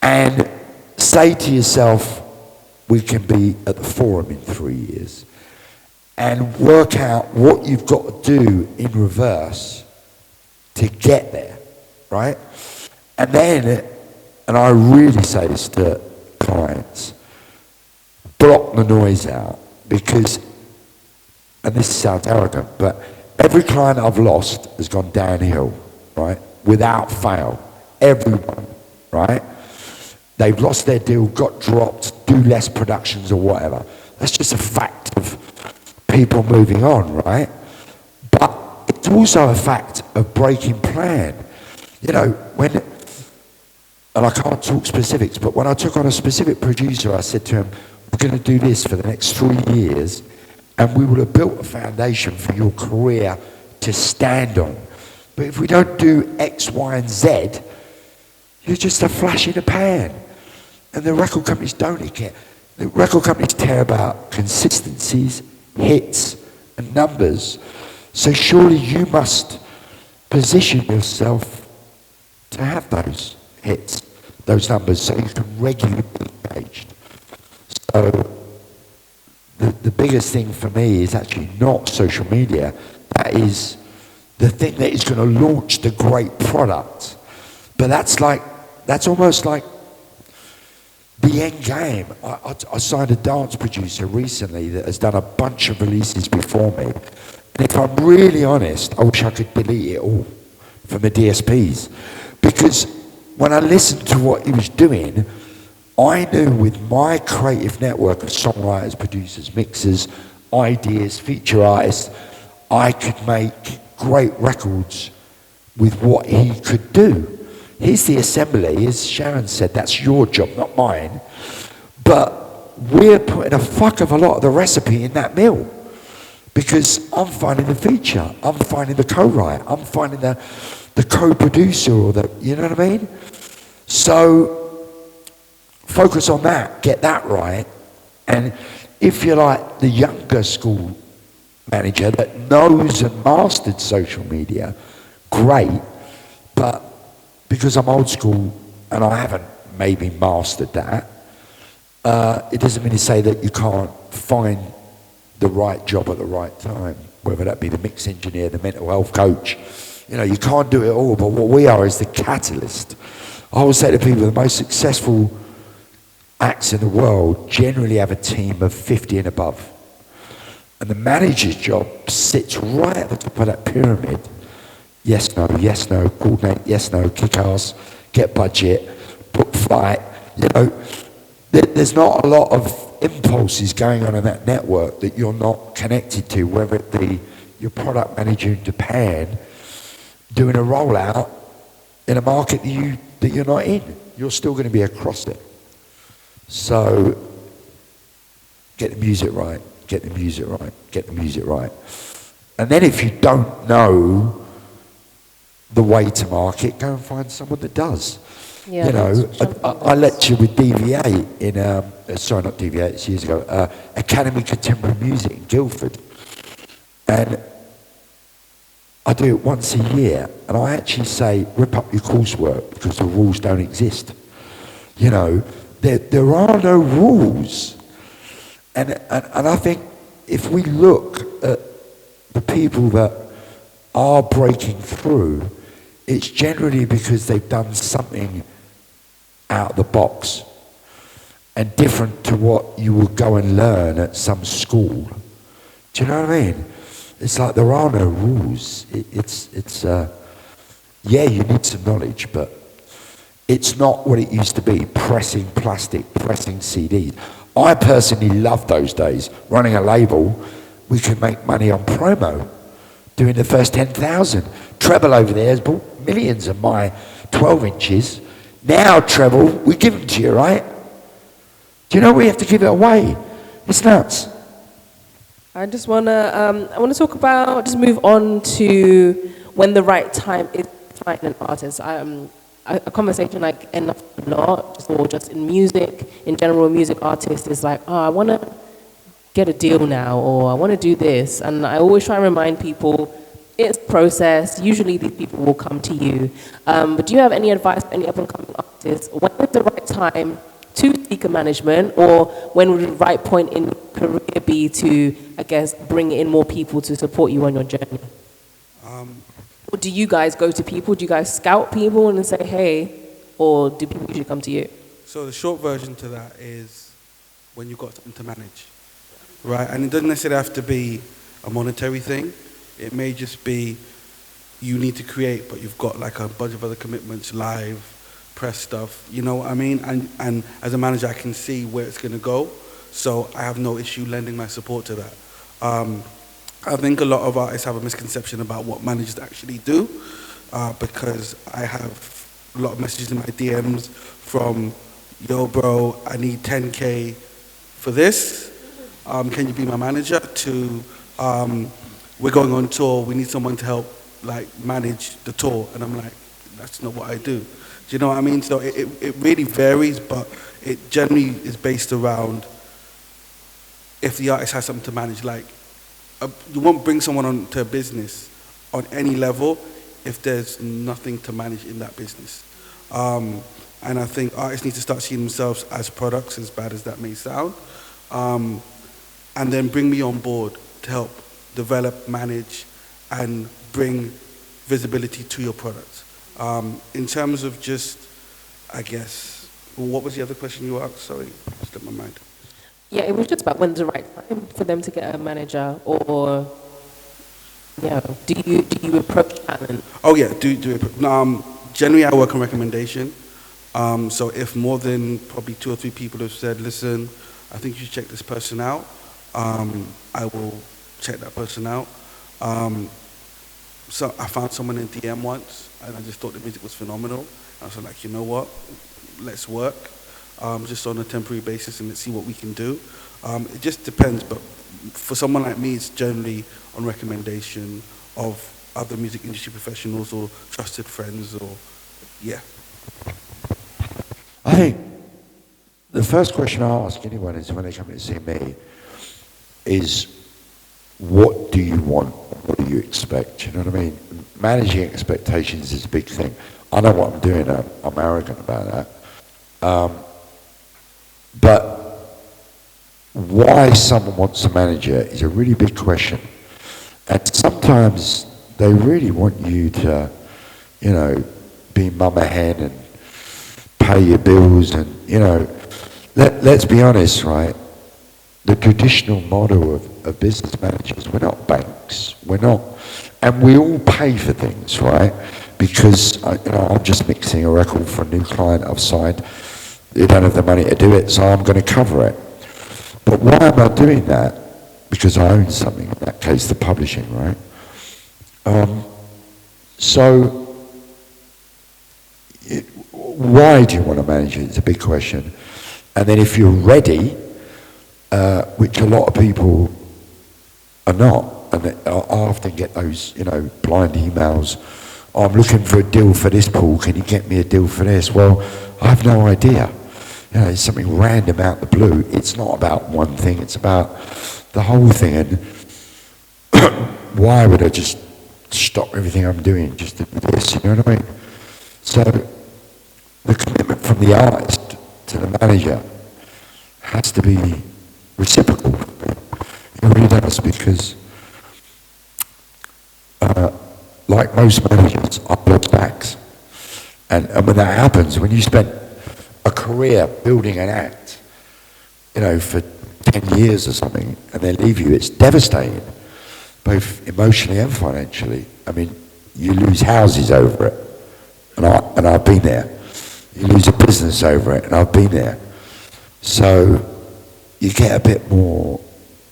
and say to yourself, we can be at the Forum in 3 years, and work out what you've got to do in reverse to get there, right? And then, and I really say this to clients, block the noise out, because, and this sounds arrogant, but every client I've lost has gone downhill, right? Without fail. Everyone, right? They've lost their deal, got dropped, do less productions or whatever. That's just a fact of people moving on, right? But it's also a fact of breaking plan. You know, when, and I can't talk specifics, but when I took on a specific producer, I said to him, we're going to do this for the next 3 years, and we will have built a foundation for your career to stand on. But if we don't do X, Y, and Z, you're just a flash in the pan. And the record companies don't care. The record companies care about consistencies, hits, and numbers. So surely you must position yourself to have those hits, those numbers, so you can regularly be engaged. So the biggest thing for me is actually not social media. That is the thing that is going to launch the great product. But that's almost like the end game. I signed a dance producer recently that has done a bunch of releases before me. And if I'm really honest, I wish I could delete it all from the DSPs. Because when I listened to what he was doing, I knew with my creative network of songwriters, producers, mixers, ideas, feature artists, I could make great records with what he could do. Here's the assembly, as Sharon said, that's your job, not mine. But we're putting a fuck of a lot of the recipe in that meal. Because I'm finding the feature, I'm finding the co-write, I'm finding the co-producer, or the, you know what I mean? So focus on that, get that right. And if you're like the younger school manager that knows and mastered social media, great. But because I'm old school and I haven't maybe mastered that, it doesn't mean to say that you can't find the right job at the right time, whether that be the mix engineer, the mental health coach. You know, you can't do it all, but what we are is the catalyst. I always say to people, the most successful acts in the world generally have a team of 50 and above. And the manager's job sits right at the top of that pyramid. Yes, no, coordinate, yes, no, kick ass, get budget, book flight. You know, there's not a lot of impulses going on in that network that you're not connected to, whether it be your product manager in Japan doing a rollout in a market that you're not in. You're still going to be across it. So get the music right, get the music right, get the music right. And then if you don't know the way to market, go and find someone that does. Yeah, you know, I lectured with DVA in, sorry, not DVA, it's years ago, Academy Contemporary Music in Guildford. And I do it once a year, and I actually say, rip up your coursework because the rules don't exist. You know, there are no rules. And I think if we look at the people that are breaking through, it's generally because they've done something out of the box and different to what you would go and learn at some school. Do you know what I mean? It's like there are no rules. Yeah, you need some knowledge, but it's not what it used to be, pressing plastic, pressing CDs. I personally love those days. Running a label, we could make money on promo, doing the first 10,000. Treble over there has bought millions of my 12 inches. Now treble, we give them to you, right? Do you know we have to give it away? It's nuts. I just wanna talk about, just move on to when the right time is to find an artist. A conversation I end up a lot, or just in music, in general, music artists is like, oh, I want to get a deal now, or I want to do this. And I always try and remind people, it's a process. Usually these people will come to you. But do you have any advice for any up-and-coming artists? When is the right time to seek a management, or when would the right point in your career be to, I guess, bring in more people to support you on your journey? Or do you guys go to people? Do you guys scout people and say, hey, or do people usually come to you? So the short version to that is when you've got something to manage, right? And it doesn't necessarily have to be a monetary thing. It may just be you need to create, but you've got like a bunch of other commitments, live, press stuff, you know what I mean? And as a manager, I can see where it's going to go, so I have no issue lending my support to that. I think a lot of artists have a misconception about what managers actually do, because I have a lot of messages in my DMs from, yo bro, I need 10K for this, can you be my manager, to we're going on tour, we need someone to help like manage the tour, and I'm like, that's not what I do. Do you know what I mean? So it really varies, but it generally is based around if the artist has something to manage. Like, you won't bring someone onto a business on any level if there's nothing to manage in that business. And I think artists need to start seeing themselves as products, as bad as that may sound, and then bring me on board to help develop, manage, and bring visibility to your product. In terms of just, I guess, what was the other question you asked? Sorry, slipped my mind. Yeah, it was just about when's the right time for them to get a manager, or yeah, do you approach talent? Oh yeah, do it. Generally, I work on recommendation. So if more than probably 2 or 3 people have said, listen, I think you should check this person out, I will check that person out. So I found someone in DM once, and I just thought the music was phenomenal. I was like, you know what, let's work. Just on a temporary basis, and let's see what we can do. It just depends, but for someone like me, it's generally on recommendation of other music industry professionals or trusted friends, or yeah. I think the first question I ask anyone is when they come to see me is, what do you want? What do you expect? You know what I mean? Managing expectations is a big thing. I know what I'm doing. I'm arrogant about that. But why someone wants a manager is a really big question. And sometimes they really want you to, you know, be mama hen and pay your bills, and, you know, let's be honest, right? The traditional model of business managers, we're not banks, we're not, and we all pay for things, right? Because you know, I'm just mixing a record for a new client I've signed. They don't have the money to do it, so I'm going to cover it. But why am I doing that? Because I own something, in that case the publishing, right? Why do you want to manage it? It's a big question. And then if you're ready, which a lot of people are not, and I often get those, you know, blind emails, I'm looking for a deal for this, Paul, can you get me a deal for this? Well, I have no idea. You know, it's something random out the blue. It's not about one thing, it's about the whole thing. And why would I just stop everything I'm doing just to do this, you know what I mean? So the commitment from the artist to the manager has to be reciprocal. It really does, because like most managers, I've lost acts. And when that happens, when you spend a career building an act, you know, for 10 years or something, and they leave you, it's devastating, both emotionally and financially. I mean, you lose houses over it, and I've been there. You lose a business over it, and I've been there. So you get a bit more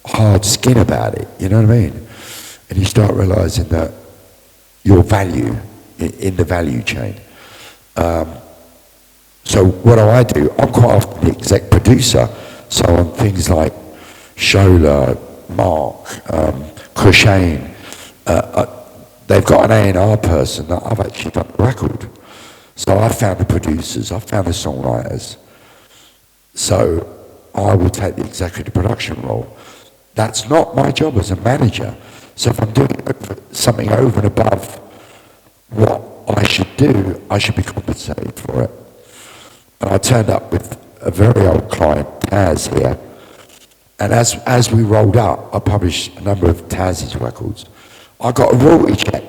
hard skin about it, you know what I mean? And you start realizing that your value in the value chain. So what do? I'm quite often the exec producer, so on things like Shola, Mark, Crochane, they've got an A&R person that I've actually done the record. So I found the producers, I found the songwriters. So I will take the executive production role. That's not my job as a manager. So if I'm doing something over and above what I should do, I should be compensated for it. And I turned up with a very old client, Taz, here. And as we rolled up, I published a number of Taz's records. I got a royalty check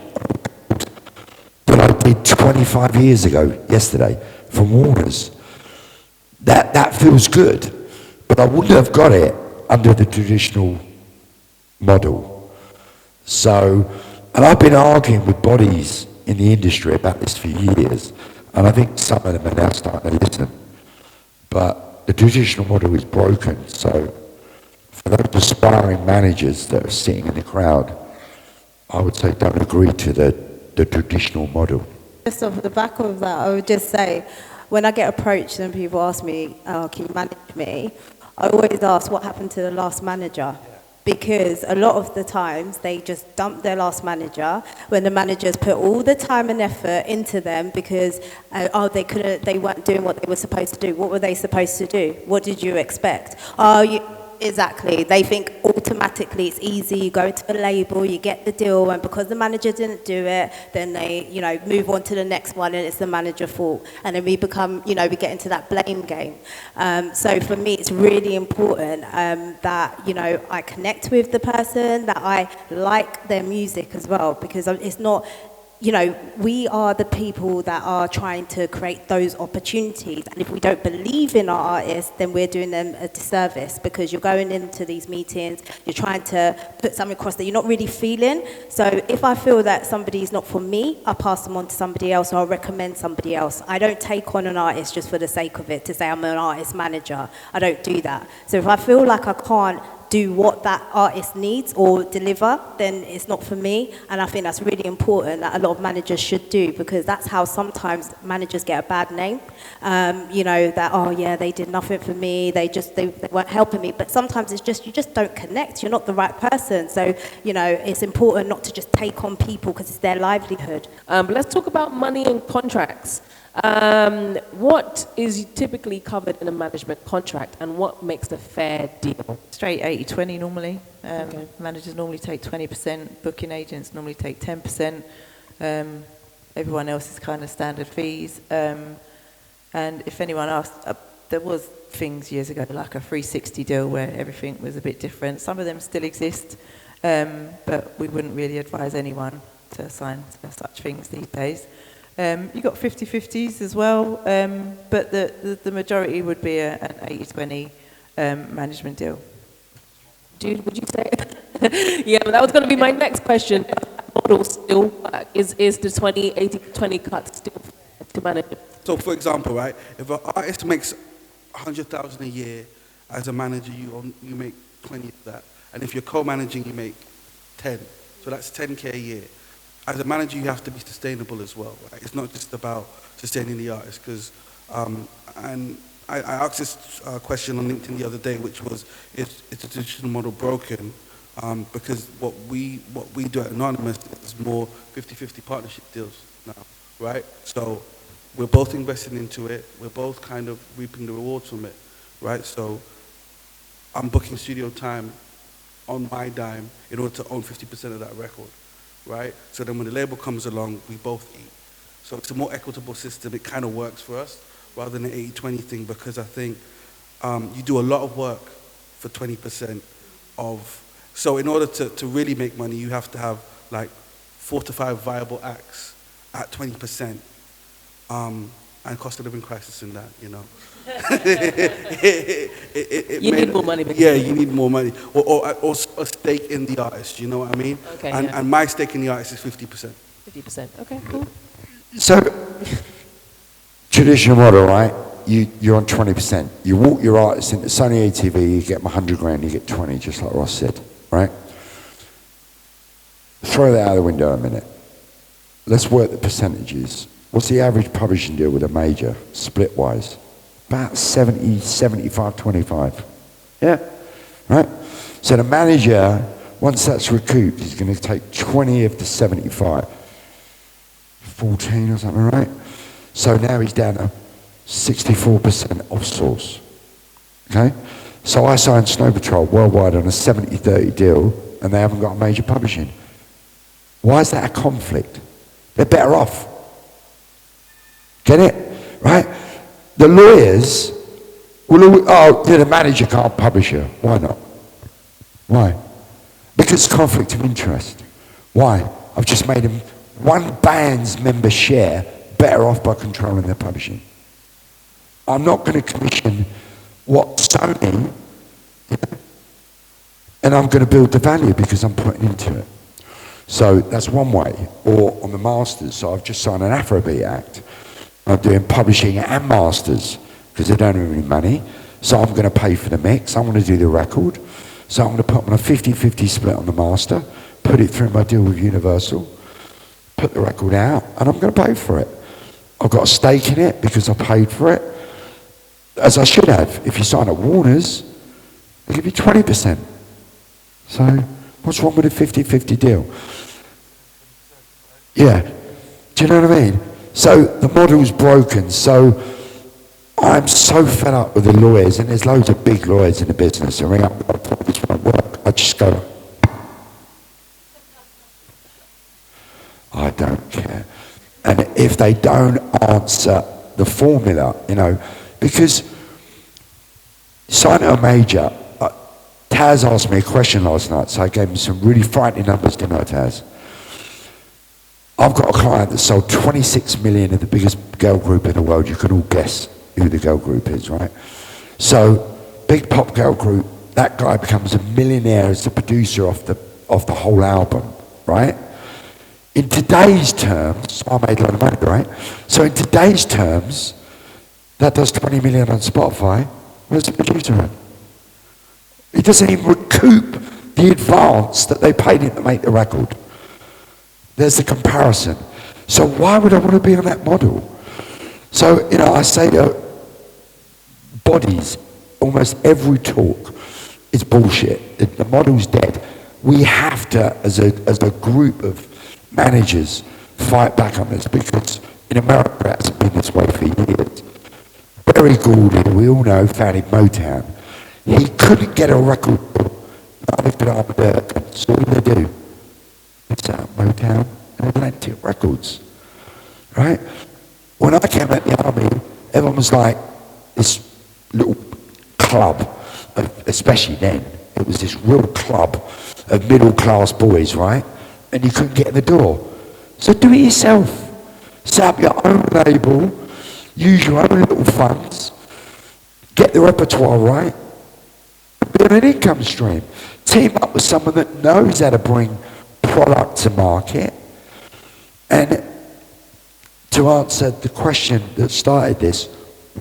that I did 25 years ago, yesterday, from Warner's. That feels good, but I wouldn't have got it under the traditional model. So, and I've been arguing with bodies in the industry about this for years, and I think some of them are now starting to listen. But the traditional model is broken, so for those aspiring managers that are sitting in the crowd, I would say don't agree to the traditional model. Just off the back of that, I would just say, when I get approached and people ask me, can you manage me? I always ask, what happened to the last manager? Because a lot of the times they just dump their last manager when the managers put all the time and effort into them because they weren't doing what they were supposed to do. What were they supposed to do? What did you expect? Exactly. They think automatically it's easy. You go into a label, you get the deal, and because the manager didn't do it, then they, move on to the next one, and it's the manager's fault. And then we become, we get into that blame game. So for me, it's really important that, I connect with the person, that I like their music as well, because it's not. We are the people that are trying to create those opportunities. And if we don't believe in our artists, then we're doing them a disservice, because you're going into these meetings, you're trying to put something across that you're not really feeling. So if I feel that somebody's not for me, I'll pass them on to somebody else, or I'll recommend somebody else. I don't take on an artist just for the sake of it, to say I'm an artist manager. I don't do that. So if I feel like I can't do what that artist needs or deliver, then it's not for me. And I think that's really important that a lot of managers should do, because that's how sometimes managers get a bad name. That, they did nothing for me, they weren't helping me. But sometimes it's just, you just don't connect, you're not the right person. So, it's important not to just take on people because it's their livelihood. But let's talk about money and contracts. What is typically covered in a management contract, and what makes a fair deal? Straight 80-20 normally. Okay. Managers normally take 20%, booking agents normally take 10%. Everyone else is kind of standard fees. And if anyone asked, there was things years ago like a 360 deal where everything was a bit different. Some of them still exist, but we wouldn't really advise anyone to sign to such things these days. You've got 50-50s as well, but the majority would be an 80-20 management deal. Dude, would you say? Yeah, but that was going to be my next question. Model still work? Is the 80-20 cut still fair to manage? So, for example, right, if an artist makes 100,000 a year, as a manager, you make 20 of that, and if you're co-managing, you make 10. So that's 10K a year. As a manager, you have to be sustainable as well, right? It's not just about sustaining the artist, because, and I asked this question on LinkedIn the other day, which was, is the traditional model broken? Because what we do at Anonymous is more 50-50 partnership deals now, right? So we're both investing into it, we're both kind of reaping the rewards from it, right? So I'm booking studio time on my dime in order to own 50% of that record. Right? So then when the label comes along, we both eat. So it's a more equitable system. It kind of works for us rather than an 80-20 thing, because I think you do a lot of work for 20% of... So in order to really make money, you have to have like 4 to 5 viable acts at 20%, and cost of living crisis in that, you know. You need more money. Yeah, you need more money. Or a stake in the artist, you know what I mean? Okay, and my stake in the artist is 50%. 50%, okay, cool. So, traditional model, right? You're on 20%. You walk your artist into Sony ATV, you get them 100 grand, you get 20, just like Ross said, right? Throw that out the window a minute. Let's work the percentages. What's the average publishing deal with a major, split-wise? About 70, 75, 25. Yeah, right? So the manager, once that's recouped, is going to take 20 of the 75. 14 or something, right? So now he's down to 64% off source. Okay? So I signed Snow Patrol worldwide on a 70-30 deal, and they haven't got a major publishing. Why is that a conflict? They're better off. Get it? Right? The lawyers will always, oh, the manager can't publish her. Why not? Why? Because conflict of interest. Why? I've just made him one band's member share better off by controlling their publishing. I'm not going to commission what Sony, and I'm going to build the value because I'm putting into it. So that's one way. Or on the masters, so I've just signed an Afrobeat act. I'm doing publishing and masters because they don't have any money. So I'm going to pay for the mix. I'm going to do the record. So I'm going to put on a 50-50 split on the master, put it through my deal with Universal, put the record out, and I'm going to pay for it. I've got a stake in it because I paid for it, as I should have. If you sign at Warner's, they give you 20%. So what's wrong with a 50-50 deal? Yeah. Do you know what I mean? So the model's broken. So I'm so fed up with the lawyers, and there's loads of big lawyers in the business. I ring up, I thought this won't work. I just go, I don't care. And if they don't answer the formula, you know, because sign a major, Taz asked me a question last night, so I gave him some really frightening numbers, didn't I, Taz? I've got a client that sold 26 million of the biggest girl group in the world. You can all guess who the girl group is, right? So, big pop girl group, that guy becomes a millionaire as the producer of the whole album, right? In today's terms, I made a lot of money, right? So in today's terms, that does 20 million on Spotify. Where's the producer at? He doesn't even recoup the advance that they paid him to make the record. There's the comparison. So why would I want to be on that model? So, you know, I say to bodies, almost every talk is bullshit. The model's dead. We have to, as a group of managers, fight back on this, because in America it hasn't been this way for years. Barry Gordy, we all know, founded Motown. He couldn't get a record deal. So what did they do? It's Motown and Atlantic Records, right? When I came out the army, everyone was like this little club, especially then. It was this real club of middle-class boys, right? And you couldn't get in the door. So do it yourself. Set up your own label, use your own little funds, get the repertoire right, and build an income stream. Team up with someone that knows how to bring product to market. And to answer the question that started this,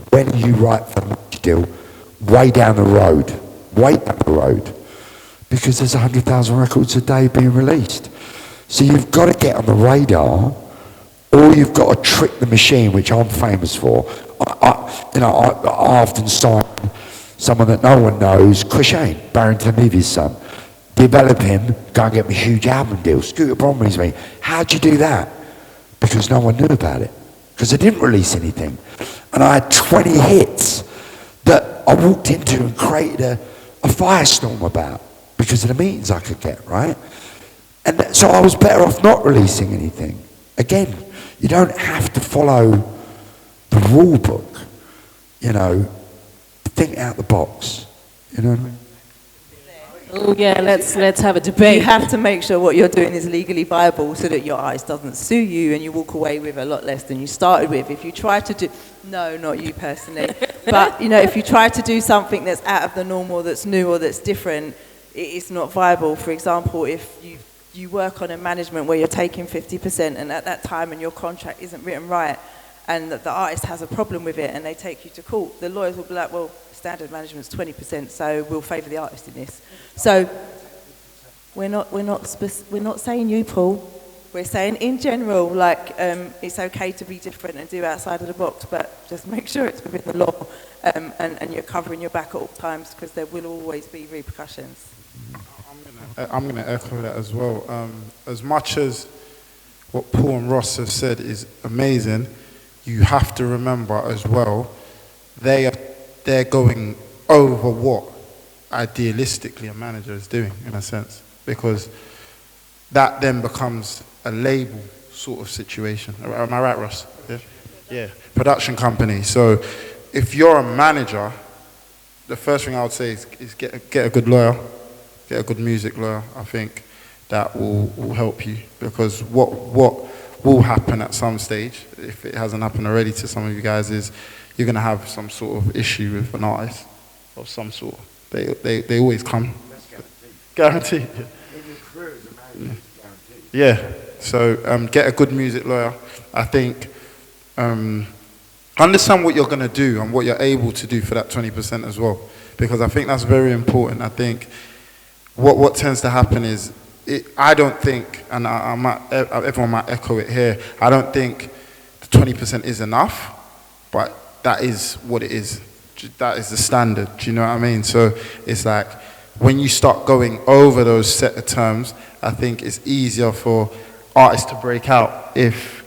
when you write for a major deal, way down the road, because there's 100,000 records a day being released. So you've got to get on the radar, or you've got to trick the machine, which I'm famous for. I often sign someone that no one knows, Chris Shane, Barrington Levy's son. Develop him, go and get me a huge album deal. Scooter Bromley's me. How'd you do that? Because no one knew about it. Because I didn't release anything. And I had 20 hits that I walked into and created a firestorm about because of the meetings I could get, right? And so I was better off not releasing anything. Again, you don't have to follow the rule book, you know, think out the box, you know what I mean? Oh yeah, let's have a debate. You have to make sure what you're doing is legally viable so that your artist doesn't sue you and you walk away with a lot less than you started with. If you try to do, no, not you personally, but you know, if you try to do something that's out of the norm or that's new or that's different, it's not viable. For example, if you work on a management where you're taking 50% and at that time and your contract isn't written right and that the artist has a problem with it and they take you to court, the lawyers will be like, well, standard management's 20%, so we'll favour the artist in this. So we're not saying you, Paul. We're saying in general, like it's okay to be different and do outside of the box, but just make sure it's within the law and you're covering your back at all times because there will always be repercussions. I'm going to echo that as well. As much as what Paul and Ross have said is amazing, you have to remember as well, they're going over what idealistically a manager is doing, in a sense, because that then becomes a label sort of situation. Am I right, Ross? Yeah. Production company. So if you're a manager, the first thing I would say is get a good lawyer, get a good music lawyer. I think that will help you, because what will happen at some stage, if it hasn't happened already to some of you guys, is you're going to have some sort of issue with an artist of some sort. They always come. Guaranteed. Yeah. So get a good music lawyer. I think understand what you're going to do and what you're able to do for that 20% as well, because I think that's very important. I think what tends to happen is, I don't think, and everyone might echo it here, I don't think the 20% is enough, but that is what it is. That is the standard, do you know what I mean? So it's like, when you start going over those set of terms, I think it's easier for artists to break out if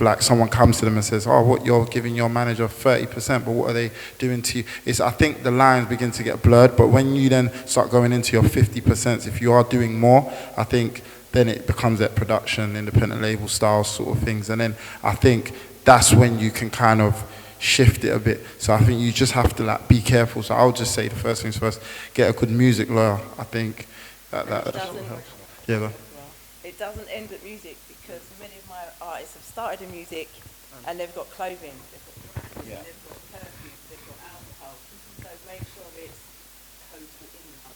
like someone comes to them and says, oh, what, you're giving your manager 30%, but what are they doing to you? I think the lines begin to get blurred, but when you then start going into your 50%, if you are doing more, I think then it becomes that production, independent label style sort of things. And then I think that's when you can kind of shift it a bit. So I think you just have to like be careful. So I'll just say the first things first, get a good music lawyer. I think that sort of helps. Yeah, go. It doesn't end at music, because many of my artists have started in music and they've got clothing, they've got branding, they've got perfume, they've got alcohol. So make sure it's total income.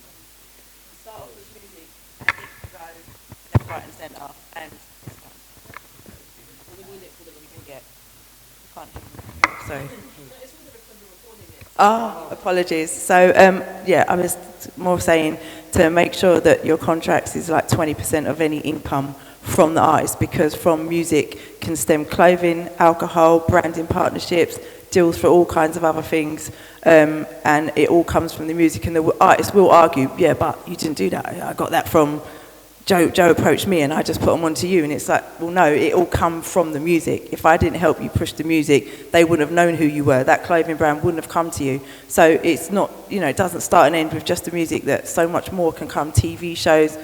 Start off with music and it can go left, right and centre, and it's fun. We need it for the we can get. Can't hear me. Sorry. Oh, apologies. So, yeah, I was more saying to make sure that your contracts is like 20% of any income from the artist, because from music can stem clothing, alcohol, branding partnerships, deals for all kinds of other things, and it all comes from the music. And the artist will argue, yeah, but you didn't do that. I got that from Joe approached me and I just put them onto you. And it's like, well, no, it all come from the music. If I didn't help you push the music, they wouldn't have known who you were. That clothing brand wouldn't have come to you. So it's not, you know, it doesn't start and end with just the music, that so much more can come, TV shows,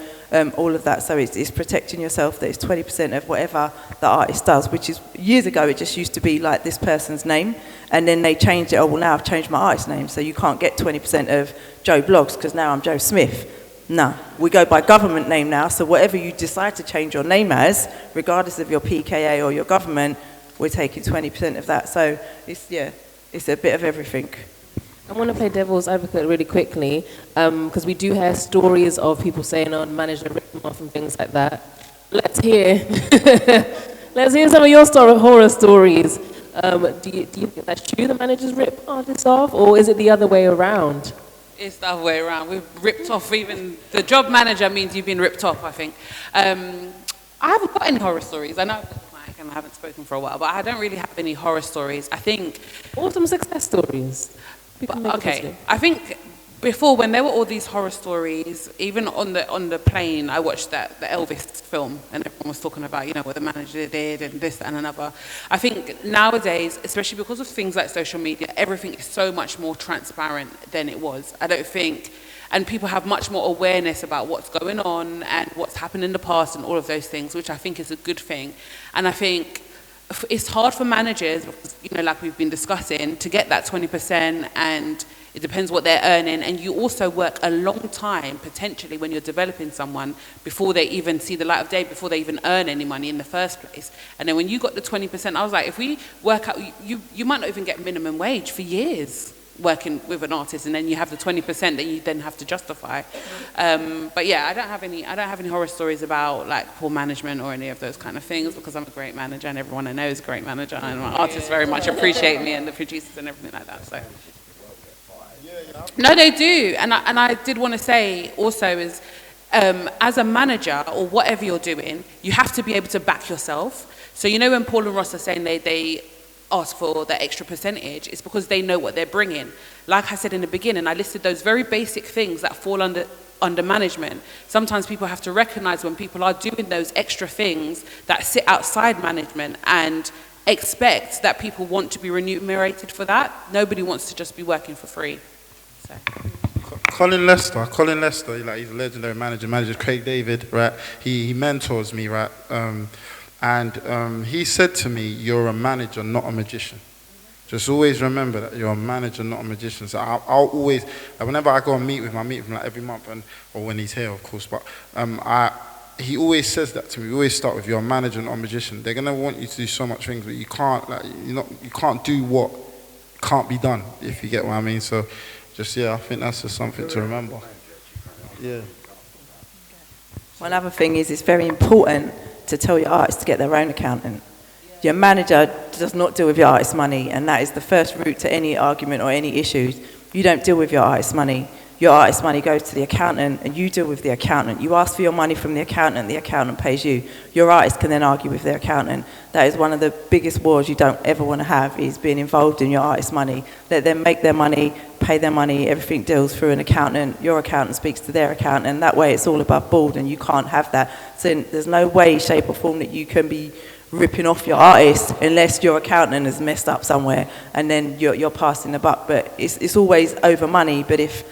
all of that. So it's protecting yourself, that it's 20% of whatever the artist does, which is, years ago, it just used to be like this person's name. And then they changed it, oh, well, now I've changed my artist name. So you can't get 20% of Joe Blogs because now I'm Joe Smith. No, we go by government name now, so whatever you decide to change your name as, regardless of your PKA or your government, we're taking 20% of that. So it's a bit of everything. I want to play devil's advocate really quickly, because we do hear stories of people saying, oh, the manager ripped them off and things like that. Let's hear some of your horror stories. Do you think that's true, the managers rip artists off, or is it the other way around? It's the other way around. We've ripped off, even the job manager means you've been ripped off, I think. I haven't got any horror stories. I know I've got the mic and I haven't spoken for a while, but I don't really have any horror stories. I think... Or some success stories. Okay, I think before, when there were all these horror stories, even on the plane, I watched the Elvis film, and everyone was talking about, you know, what the manager did and this and another. I think nowadays, especially because of things like social media, everything is so much more transparent than it was. I don't think, and people have much more awareness about what's going on and what's happened in the past and all of those things, which I think is a good thing. And I think it's hard for managers, because, you know, like we've been discussing, to get that 20%, and It depends what they're earning, and you also work a long time, potentially, when you're developing someone before they even see the light of day, before they even earn any money in the first place. And then when you got the 20%, I was like, if we work out, you might not even get minimum wage for years working with an artist, and then you have the 20% that you then have to justify. But yeah, I don't have any horror stories about like poor management or any of those kind of things, because I'm a great manager, and everyone I know is a great manager, and my artists very much appreciate me, and the producers and everything like that. So. No, they do, and I did want to say also is, as a manager or whatever you're doing, you have to be able to back yourself. So you know when Paul and Ross are saying they ask for the extra percentage, it's because they know what they're bringing. Like I said in the beginning, I listed those very basic things that fall under management. Sometimes people have to recognize when people are doing those extra things that sit outside management, and expect that people want to be remunerated for that. Nobody wants to just be working for free. So. Colin Lester, he's a legendary manager, Craig David, right? He mentors me, right? And he said to me, "You're a manager, not a magician. Just always remember that you're a manager, not a magician." So I'll always, whenever I go and meet with him, I meet with him like every month, or when he's here, of course. But he always says that to me. We always start with, "You're a manager, not a magician." They're gonna want you to do so much things, but you can't, you can't do what can't be done, if you get what I mean. So, I think that's just something to remember. Yeah. One other thing is, it's very important to tell your artists to get their own accountant. Your manager does not deal with your artist's money, and that is the first route to any argument or any issues. You don't deal with your artist's money. Your artist's money goes to the accountant, and you deal with the accountant. You ask for your money from the accountant pays you. Your artist can then argue with their accountant. That is one of the biggest wars you don't ever want to have, is being involved in your artist's money. Let them make their money, pay their money, everything deals through an accountant. Your accountant speaks to their accountant. That way it's all above board, and you can't have that. So there's no way, shape or form that you can be ripping off your artist unless your accountant has messed up somewhere, and then you're passing the buck. But it's always over money. But if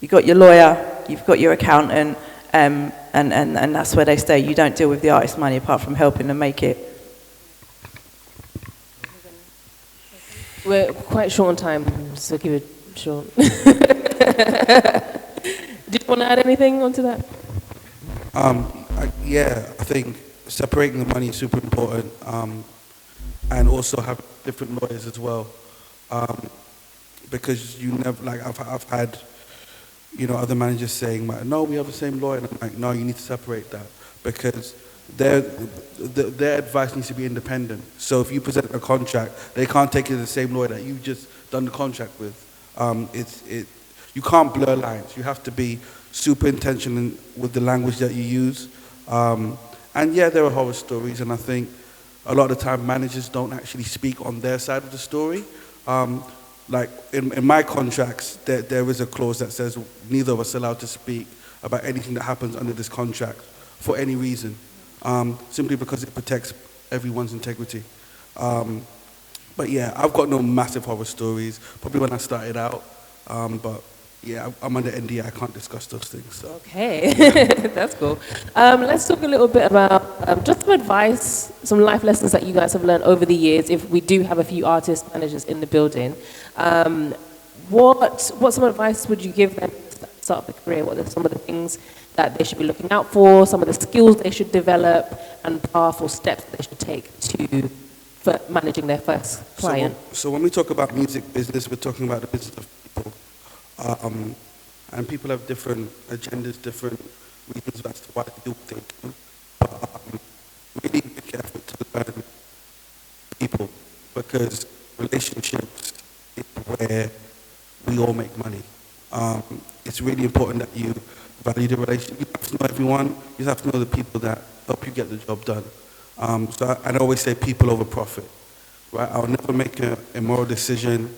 you've got your lawyer, you've got your accountant, and that's where they stay. You don't deal with the artist's money apart from helping them make it. We're quite short on time, so keep it short. Did you want to add anything onto that? I think separating the money is super important, and also have different lawyers as well, because you never, like I've had, other managers saying, "No, we have the same lawyer," and I'm like, "No, you need to separate that, because their advice needs to be independent. So if you present a contract, they can't take it to the same lawyer that you've just done the contract with. You can't blur lines. You have to be super intentional with the language that you use. And yeah, there are horror stories, and I think a lot of the time managers don't actually speak on their side of the story. Like in my contracts, there is a clause that says neither of us are allowed to speak about anything that happens under this contract for any reason, simply because it protects everyone's integrity. But yeah, I've got no massive horror stories, probably when I started out, but yeah, I'm under NDA, I can't discuss those things. So. Okay, that's cool. Let's talk a little bit about just some advice, some life lessons that you guys have learned over the years, if we do have a few artist managers in the building. What some advice would you give them to start the career? What are some of the things that they should be looking out for, some of the skills they should develop, and powerful steps they should take for managing their first client? So when we talk about music business, we're talking about the business of people. And people have different agendas, different reasons as to why they do what they do. But really be careful to learn people, because relationships is where we all make money. It's really important that you value the relationship. You have to know everyone. You have to know the people that help you get the job done. So I always say people over profit. Right? I'll never make a immoral decision,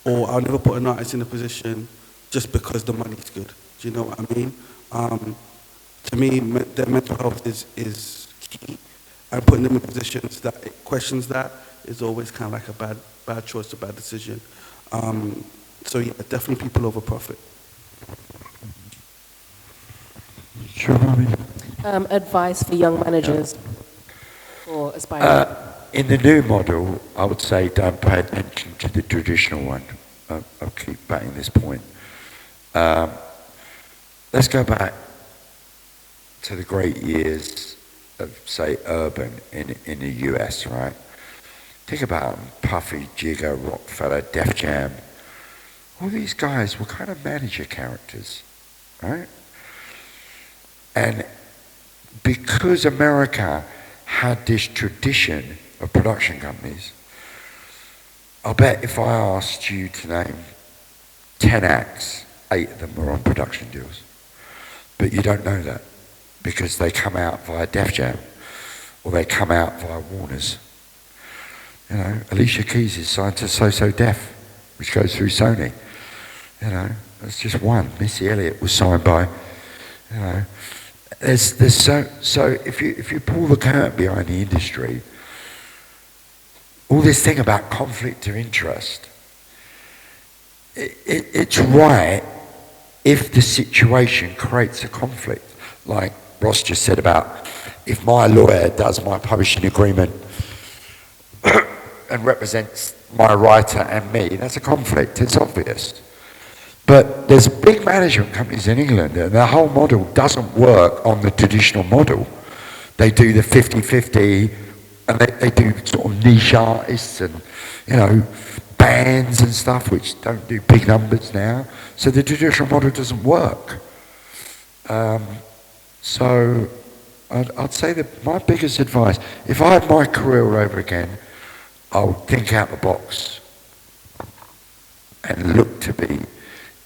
or I'll never put an artist in a position just because the money's good. Do you know what I mean? To me, their mental health is key, and putting them in positions that it questions that is always kind of like a bad choice, a bad decision. So yeah, definitely people over profit. Sure. Advice for young managers or aspiring. In the new model, I would say don't pay attention to the traditional one. I'll keep batting this point. Let's go back to the great years of, say, urban in the US, right? Think about them, Puffy, Jigger, Rockefeller, Def Jam. All these guys were kind of manager characters, right? And because America had this tradition of production companies, I'll bet if I asked you to name 10 acts, 8 of them were on production deals. But you don't know that because they come out via Def Jam or they come out via Warner's. You know, Alicia Keys is signed to So Def, which goes through Sony. You know, that's just one. Missy Elliott was signed by, you know, there's so if you pull the curtain behind the industry, all this thing about conflict of interest, it's right if the situation creates a conflict. Like Ross just said about if my lawyer does my publishing agreement and represents my writer and me, that's a conflict, it's obvious. But there's big management companies in England and the whole model doesn't work on the traditional model. They do the 50-50 and they do sort of niche artists and, you know, bands and stuff which don't do big numbers now. So the traditional model doesn't work. So I'd say that my biggest advice, if I had my career all over again, I would think out the box and look to be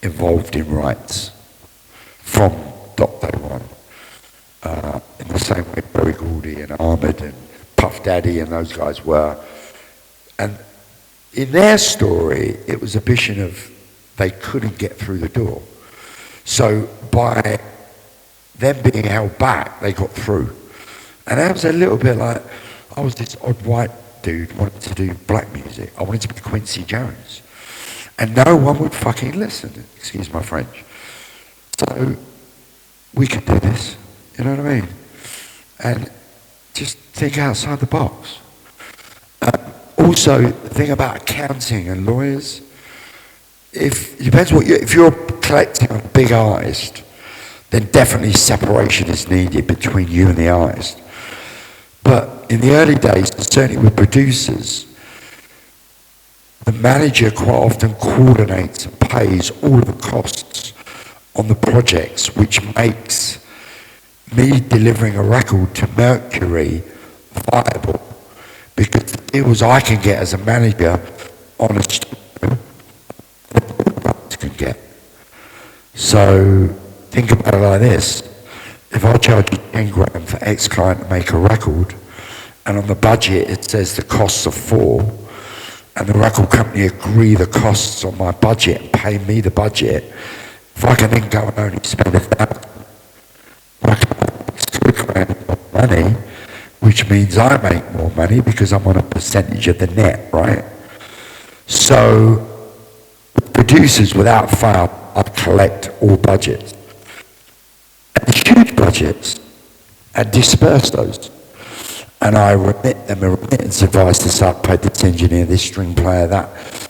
involved in rights from day one. In the same way Berry Gordy and Ahmed and Puff Daddy and those guys were. And in their story, it was a vision of they couldn't get through the door. So by them being held back, they got through. And that was a little bit like, I was this odd white dude wanted to do black music. I wanted to be Quincy Jones. And no one would fucking listen, excuse my French. So we could do this, you know what I mean? And just think outside the box. Also, the thing about accounting and lawyers, it depends what if you're collecting a big artist, then definitely separation is needed between you and the artist. But in the early days, and certainly with producers, the manager quite often coordinates and pays all of the costs on the projects, which makes me delivering a record to Mercury viable. Because the deals I can get as a manager on a studio, the can get. So think about it like this. If I charge you 10 grand for X client to make a record, and on the budget it says the costs are 4, and the record company agree the costs on my budget and pay me the budget, if I can then go and only spend $1,000, I can make $2 grand of money, which means I make more money because I'm on a percentage of the net, right? So producers, without fail, I collect all budgets. And huge budgets, and disperse those. And I remit them a remittance advice to say, I paid this engineer, this string player, that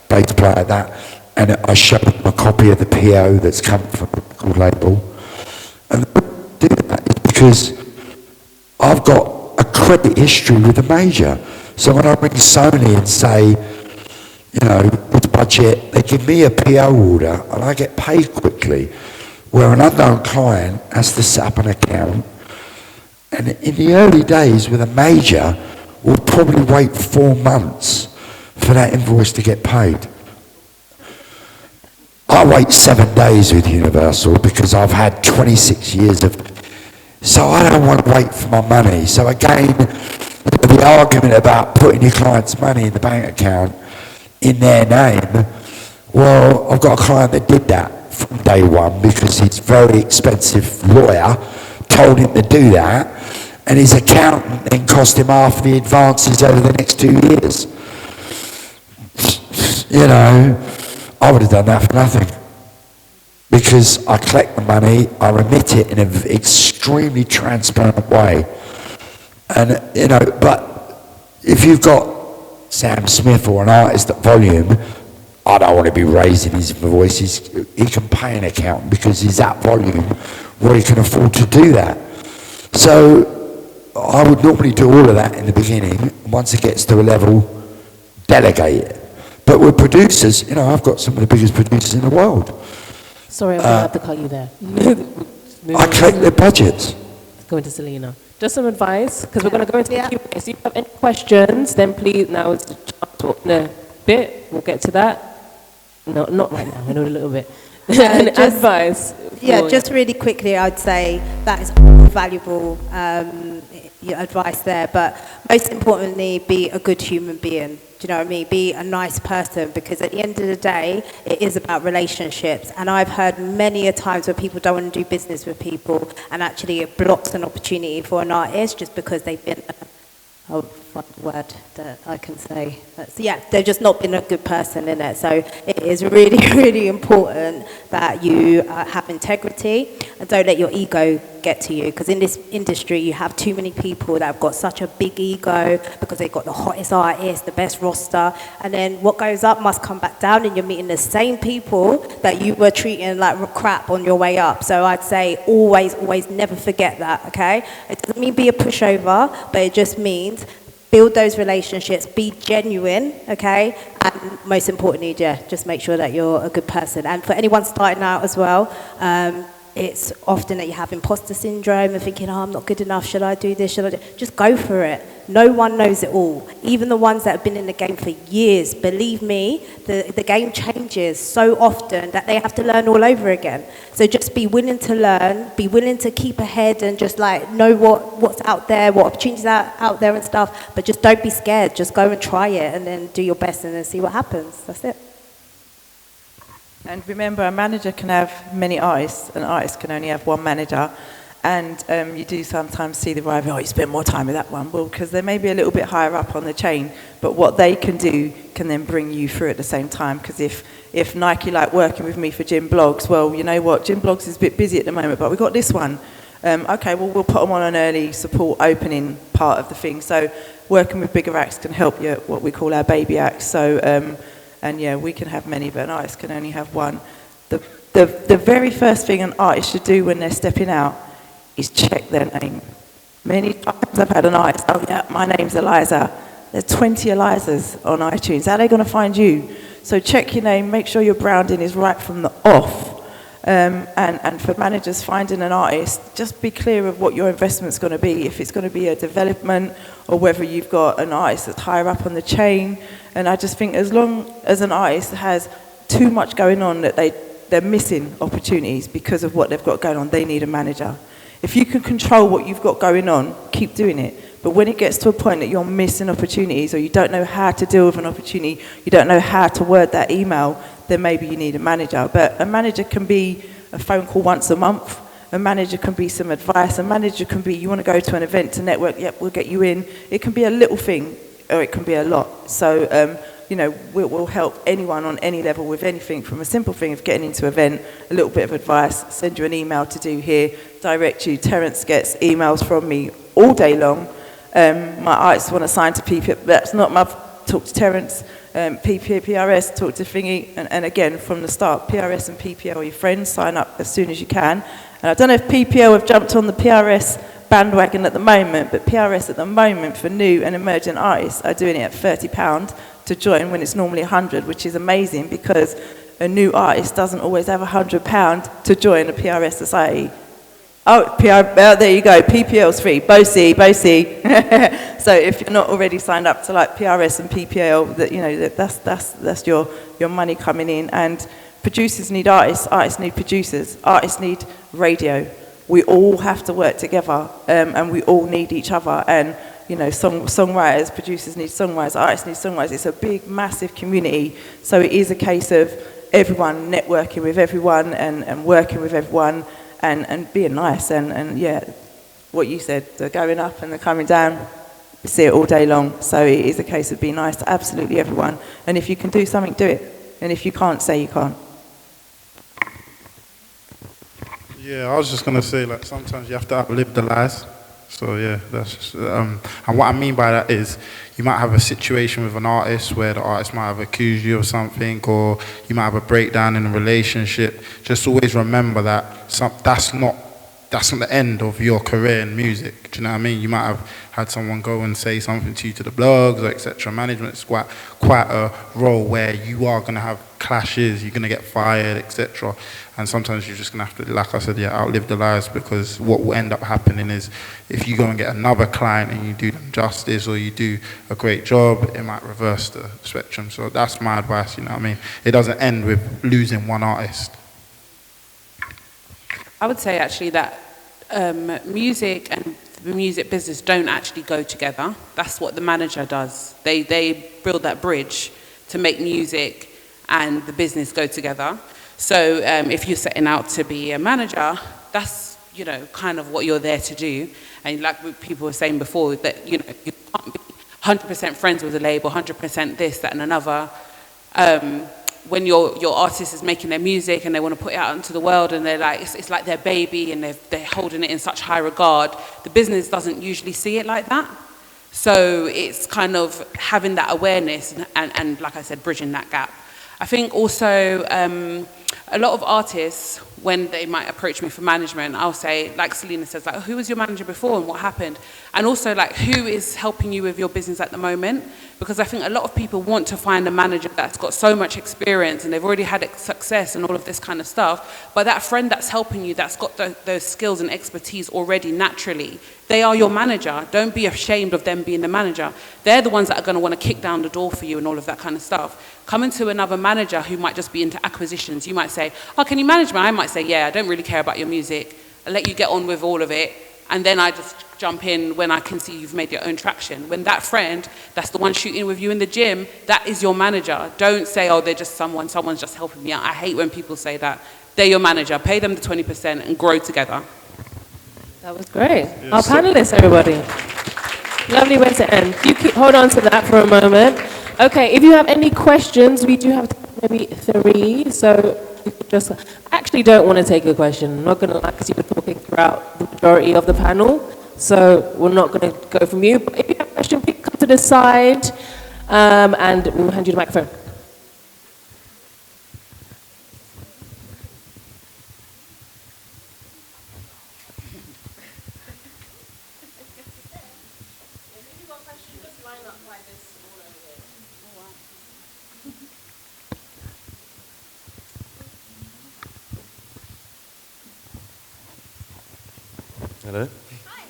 bass player, that. And I show them a copy of the PO that's come from the record label. And the reason I do that is because I've got a credit history with the major. So when I ring Sony and say, you know, with budget, they give me a PO order and I get paid quickly, where an unknown client has to set up an account. And in the early days with a major, we'll probably wait 4 months for that invoice to get paid. I wait 7 days with Universal because I've had 26 years of, so I don't want to wait for my money. So again, the argument about putting your client's money in the bank account in their name, well, I've got a client that did that from day one because his very expensive lawyer told him to do that, and his accountant then cost him half the advances over the next 2 years. You know, I would have done that for nothing. Because I collect the money, I remit it in an extremely transparent way. And, you know, but if you've got Sam Smith or an artist at Volume, I don't want to be raising his voice. He can pay an accountant because he's at volume where he can afford to do that. So I would normally do all of that in the beginning. Once it gets to a level, delegate it. But with producers, you know, I've got some of the biggest producers in the world. Sorry, I'm going to have to cut you there. I take their budgets. Going to Selena. Just some advice, because we're going to go into the Q&A. So if you have any questions, then please, now is the chance in a bit. We'll get to that. No, not right now. I know a little bit. Advice. Yeah, just really quickly, I'd say that is all valuable advice there. But most importantly, be a good human being. Do you know what I mean? Be a nice person, because at the end of the day, it is about relationships. And I've heard many a times where people don't want to do business with people, and actually it blocks an opportunity for an artist just because they've been a word that I can say. Yeah, they've just not been a good person in it. So it is really, really important that you have integrity and don't let your ego get to you. Because in this industry, you have too many people that have got such a big ego because they've got the hottest artists, the best roster. And then what goes up must come back down, and you're meeting the same people that you were treating like crap on your way up. So I'd say always, always never forget that, okay? It doesn't mean be a pushover, but it just means build those relationships, be genuine, okay? And most importantly, yeah, just make sure that you're a good person. And for anyone starting out as well, it's often that you have imposter syndrome and thinking, oh, I'm not good enough, should I do this, should I do... Just go for it. No one knows it all. Even the ones that have been in the game for years, believe me, the game changes so often that they have to learn all over again. So just be willing to learn, be willing to keep ahead and just like know what's out there, what opportunities are out there and stuff, but just don't be scared. Just go and try it and then do your best and then see what happens. That's it. And remember, a manager can have many artists, an artist can only have one manager. And you do sometimes see the rival, oh, you spend more time with that one. Well, because they may be a little bit higher up on the chain, but what they can do can then bring you through at the same time. Because if Nike like working with me for Jim Blogs, well, you know what, Jim Blogs is a bit busy at the moment, but we've got this one. Okay, well, we'll put them on an early support opening part of the thing. So working with bigger acts can help you, what we call our baby acts. So, and yeah, we can have many, but an artist can only have one. The very first thing an artist should do when they're stepping out is check their name. Many times I've had an artist, oh yeah, my name's Eliza. There's 20 Elizas on iTunes. How are they going to find you? So check your name, make sure your branding is right from the off. And for managers finding an artist, just be clear of what your investment's going to be. If it's going to be a development or whether you've got an artist that's higher up on the chain. And I just think as long as an artist has too much going on that they're missing opportunities because of what they've got going on, they need a manager. If you can control what you've got going on, keep doing it. But when it gets to a point that you're missing opportunities or you don't know how to deal with an opportunity, you don't know how to word that email, then maybe you need a manager. But a manager can be a phone call once a month. A manager can be some advice. A manager can be, you want to go to an event to network, yep, we'll get you in. It can be a little thing or it can be a lot. So, you know, we'll help anyone on any level with anything from a simple thing of getting into an event, a little bit of advice, send you an email to do here, direct you. Terence gets emails from me all day long. My artists want to sign to PPO, that's not my, talk to Terence, PRS, talk to Thingy, and again, from the start, PRS and PPO are your friends, sign up as soon as you can. And I don't know if PPO have jumped on the PRS bandwagon at the moment, but PRS at the moment for new and emerging artists are doing it at £30 to join when it's normally 100, which is amazing because a new artist doesn't always have £100 to join a PRS society. Oh, there you go, PPL's free, BOSI. So if you're not already signed up to like PRS and PPL, that, you know, that's your money coming in. And producers need artists, artists need producers, artists need radio. We all have to work together, and we all need each other. And you know, songwriters, producers need songwriters, artists need songwriters. It's a big, massive community. So it is a case of everyone networking with everyone and working with everyone and being nice. And yeah, what you said, the going up and the coming down, we see it all day long. So it is a case of being nice to absolutely everyone. And if you can do something, do it. And if you can't, say you can't. Yeah, I was just going to say, like, sometimes you have to outlive the lies. So yeah, that's just, and what I mean by that is you might have a situation with an artist where the artist might have accused you of something, or you might have a breakdown in a relationship. Just always remember that that's not the end of your career in music. Do you know what I mean? You might have had someone go and say something to you to the blogs or etc. Management is quite a role where you are going to have clashes, you're going to get fired, etc. And sometimes you're just going to have to, like I said, outlive the lives, because what will end up happening is if you go and get another client and you do them justice or you do a great job, it might reverse the spectrum. So that's my advice, you know what I mean? It doesn't end with losing one artist. I would say actually that music and the music business don't actually go together. That's what the manager does. They build that bridge to make music and the business go together. So if you're setting out to be a manager, that's, you know, kind of what you're there to do. And like people were saying before, that, you know, you can't be 100% friends with a label, 100% this, that, and another. When your artist is making their music and they want to put it out into the world, and they're like, it's like their baby and they're holding it in such high regard, the business doesn't usually see it like that. So it's kind of having that awareness and like I said, bridging that gap. I think also a lot of artists, when they might approach me for management, I'll say, like Selena says, like, who was your manager before and what happened? And also, like, who is helping you with your business at the moment? Because I think a lot of people want to find a manager that's got so much experience and they've already had success and all of this kind of stuff. But that friend that's helping you, that's got those skills and expertise already naturally, they are your manager. Don't be ashamed of them being the manager. They're the ones that are going to want to kick down the door for you and all of that kind of stuff. Coming to another manager who might just be into acquisitions, you might say, oh, can you manage me? I might say, yeah, I don't really care about your music. I'll let you get on with all of it. And then I just jump in when I can see you've made your own traction. When that friend, that's the one shooting with you in the gym, that is your manager. Don't say, oh, they're just someone's just helping me out. I hate when people say that. They're your manager. Pay them the 20% and grow together. That was great. Our panelists, everybody. Lovely way to end. You hold on to that for a moment. Okay, if you have any questions, we do have maybe 3. So just, I actually don't want to take a question. I'm not going to lie, because you were talking throughout the majority of the panel. So we're not going to go from you. But if you have a question, please come to the side and we'll hand you the microphone. Hello. Hi.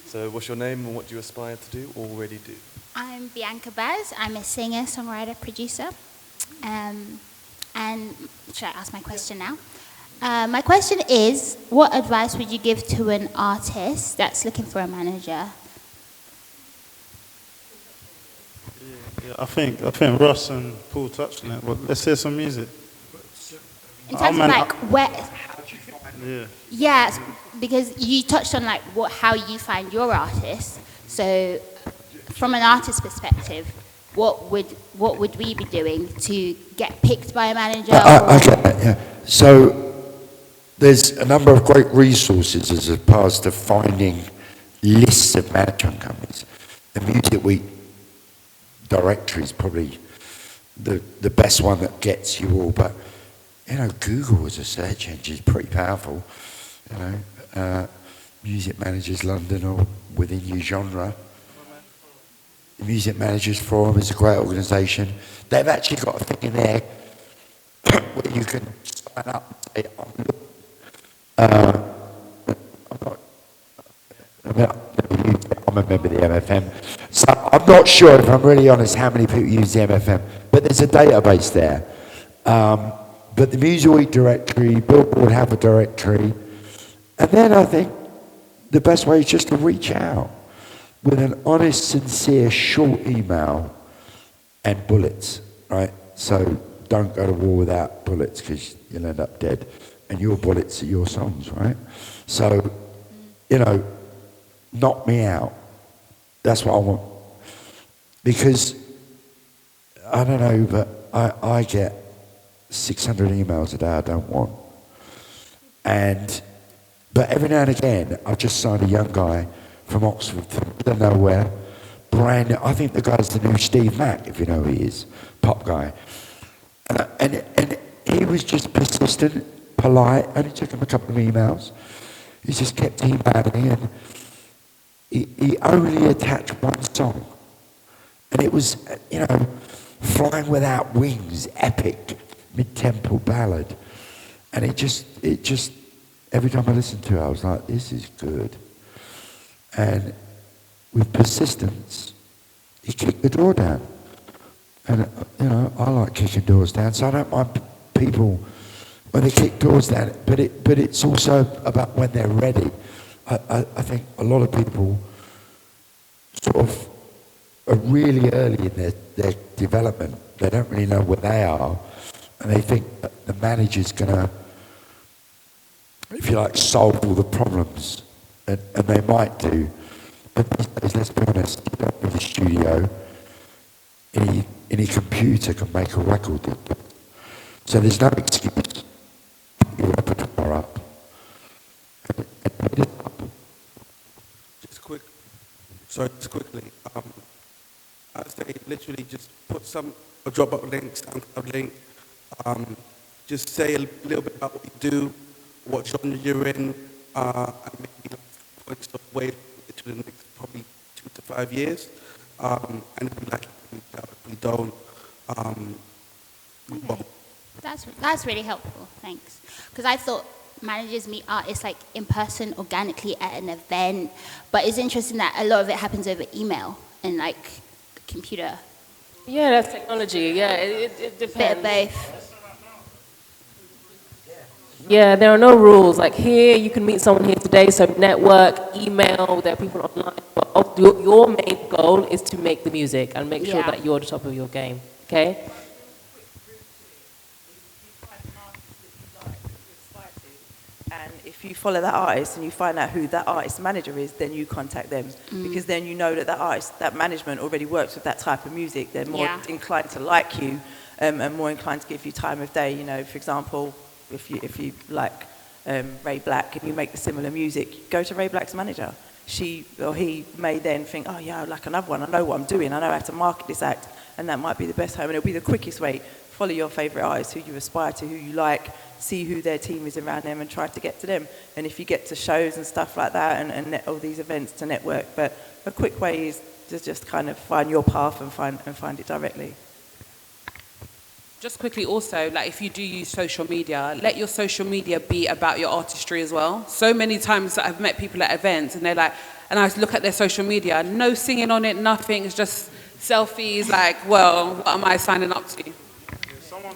So what's your name and what do you aspire to do or already do? I'm Bianca Baz. I'm a singer, songwriter, producer. And should I ask my question now? My question is, what advice would you give to an artist that's looking for a manager? Yeah, I think Ross and Paul touched on it. Well, let's hear some music. In terms of like where... Yeah. Yeah, because you touched on like how you find your artists. So, from an artist perspective, what would we be doing to get picked by a manager? Okay, yeah. So there's a number of great resources as opposed to finding lists of management companies. The Music Week directory is probably the best one that gets you all, but you know, Google as a search engine is pretty powerful. You know, Music Managers London or within your genre. The Music Managers Forum is a great organisation. They've actually got a thing in there where you can sign up and say, I'm a member of the MFM. So I'm not sure, if I'm really honest, how many people use the MFM, but there's a database there. But the Music Week directory, Billboard have a directory, and then I think the best way is just to reach out with an honest, sincere, short email and bullets, right? So don't go to war without bullets, because you'll end up dead. And your bullets are your songs, right? So, you know, knock me out. That's what I want. Because, I don't know, but I get 600 emails a day I don't want. But every now and again, I've just signed a young guy from Oxford, from nowhere. Brand new. I think the guy's the new Steve Mack, if you know who he is, pop guy. And he was just persistent, polite. Only took him a couple of emails. He just kept emailing, and he only attached one song. And it was, you know, Flying Without Wings, epic, mid-tempo ballad. And it just, every time I listened to it, I was like, this is good. And with persistence, he kicked the door down. And, you know, I like kicking doors down, so I don't mind people when they kick doors down, but it's also about when they're ready. I think a lot of people sort of are really early in their development. They don't really know where they are, and they think that the manager's going to, if you like, solve all the problems, and they might do. But these days, let's be honest, you don't need a studio. Any computer can make a record. So there's no excuse. Put your repertoire up. Just quickly. I'd say literally just put a Dropbox link, SoundCloud link. Just say a little bit about what you do, what genre you're in, and maybe point stuff away to the next probably 2 to 5 years. And if we like it, if we don't, well. That's really helpful, thanks. Because I thought managers meet artists like in person, organically at an event, but it's interesting that a lot of it happens over email and like computer. Yeah, that's technology. Yeah, it depends. Bit of both. Yeah, there are no rules. Like here, you can meet someone here today, so network, email, there are people online. But your main goal is to make the music and make sure that you're at the top of your game, okay? And if you follow that artist and you find out who that artist manager is, then you contact them. Because then you know that that artist, that management already works with that type of music. They're more inclined to like you and more inclined to give you time of day. You know, for example, if you like Ray Black and you make the similar music, go to Ray Black's manager. She or he may then think, oh yeah, I'd like another one. I know what I'm doing. I know how to market this act. And that might be the best home. And it'll be the quickest way. Follow your favourite artist, who you aspire to, who you like, see who their team is around them and try to get to them. And if you get to shows and stuff like that and all these events to network. But a quick way is to just kind of find your path and find it directly. Just quickly also, like if you do use social media, let your social media be about your artistry as well. So many times that I've met people at events and they're like, and I look at their social media, no singing on it, nothing, it's just selfies, like, well, what am I signing up to?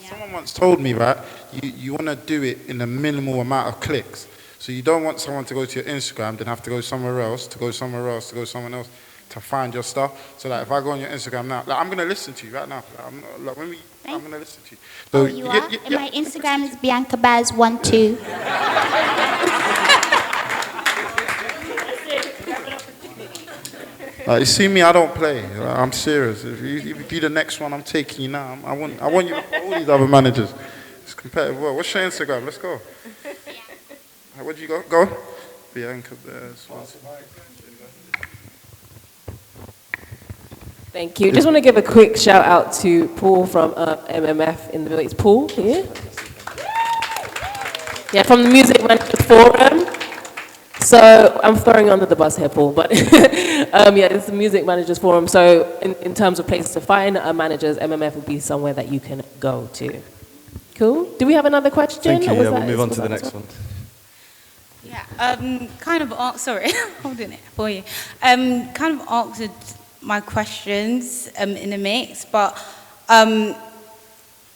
Someone once told me, right, you want to do it in a minimal amount of clicks. So you don't want someone to go to your Instagram, then have to go somewhere else, to go somewhere else, to go somewhere else, to find your stuff. So like if I go on your Instagram now, like I'm going to listen to you right now. I'm going to listen to you. So, oh, you are? And my Instagram is BiancaBaz12. You see me, I don't play. I'm serious. If you be the next one, I'm taking you now. I want you for all these other managers. It's competitive world. What's your Instagram? Let's go. Where'd you go? Go on. BiancaBaz. Thank you. Just want to give a quick shout out to Paul from MMF in the middle. It's Paul here. Yeah, from the Music Managers Forum. So I'm throwing you under the bus here, Paul, but yeah, it's the Music Managers Forum. So in terms of places to find managers, MMF would be somewhere that you can go to. Cool. Do we have another question? Thank you. Yeah, we'll move on to the next one. Yeah, kind of, sorry, holding it for you. Kind of answered my questions in the mix, but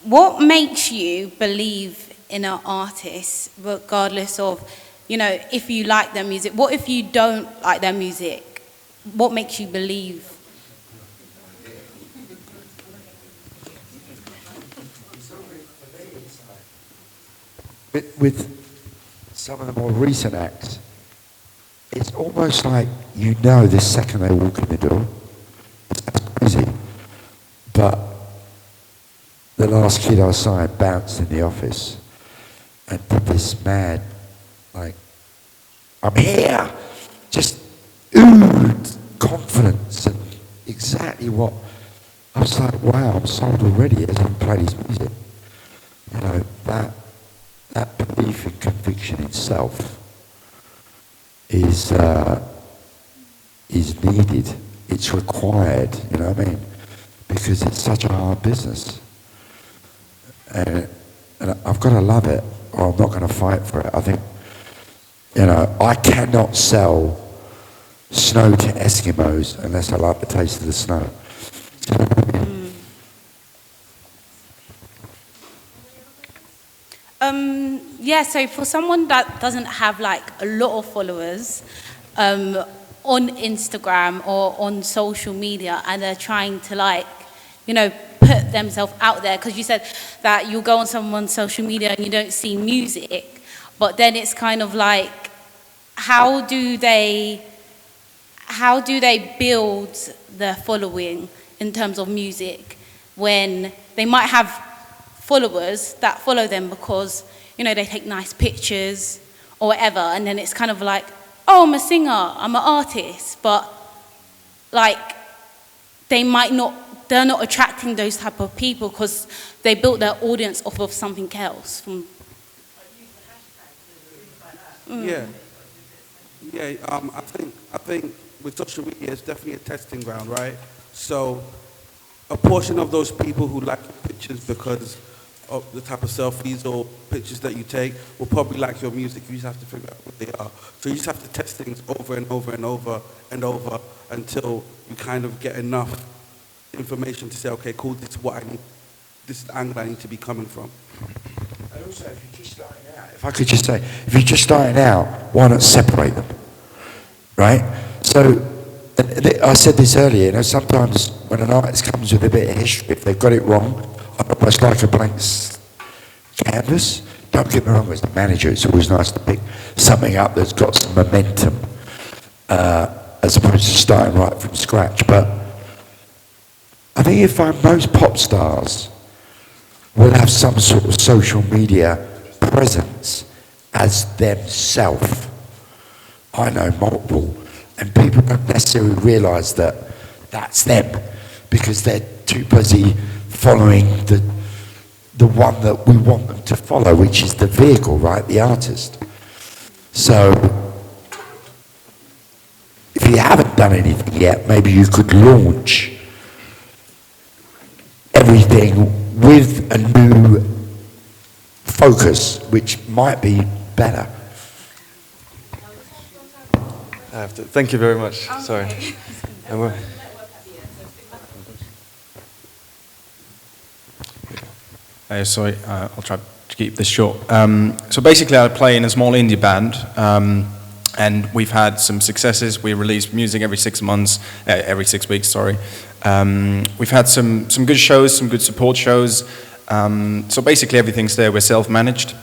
what makes you believe in an artist regardless of, you know, if you like their music? What if you don't like their music? What makes you believe? With some of the more recent acts, it's almost like you know the second they walk in the door. It's crazy. But the last kid I signed bounced in the office and did this mad, like, I'm here. Just oozed confidence and exactly what I was like, wow, I'm sold already as he played his music. You know, that belief and conviction itself is needed. It's required, you know what I mean? Because it's such a hard business. And I've got to love it, or I'm not going to fight for it. I think, you know, I cannot sell snow to Eskimos unless I like the taste of the snow. Do you know what I mean? Yeah, so for someone that doesn't have like a lot of followers on Instagram or on social media, and they're trying to like, you know, put themselves out there, because you said that you'll go on someone's social media and you don't see music, but then it's kind of like, how do they build their following in terms of music when they might have followers that follow them because, you know, they take nice pictures or whatever, and then it's kind of like, oh, I'm a singer, I'm an artist, but like they're not attracting those type of people because they built their audience off of something else. Yeah, I think with social media, it's definitely a testing ground, right? So a portion of those people who like your pictures because of the type of selfies or pictures that you take will probably like your music. You just have to figure out what they are. So you just have to test things over and over and over and over until you kind of get enough information to say, okay, cool, this is what I need, this is the angle I need to be coming from. And also, if you're just starting out, if I could just say, if you're just starting out, why not separate them, right? So, I said this earlier, you know, sometimes when an artist comes with a bit of history, if they've got it wrong, I almost like a blank canvas. Don't get me wrong, as the manager, it's always nice to pick something up that's got some momentum, as opposed to starting right from scratch. But I think you find most pop stars will have some sort of social media presence as themselves. I know multiple, and people don't necessarily realise that that's them because they're too busy following the one that we want them to follow, which is the vehicle, right, the artist. So if you haven't done anything yet, maybe you could launch everything with a new focus, which might be better. I have to. Thank you very much. Okay. Sorry. Sorry, I'll try to keep this short. So basically I play in a small indie band, and we've had some successes. We release music every 6 months, every 6 weeks, sorry. We've had some good shows, some good support shows. So basically everything's there. We're self-managed.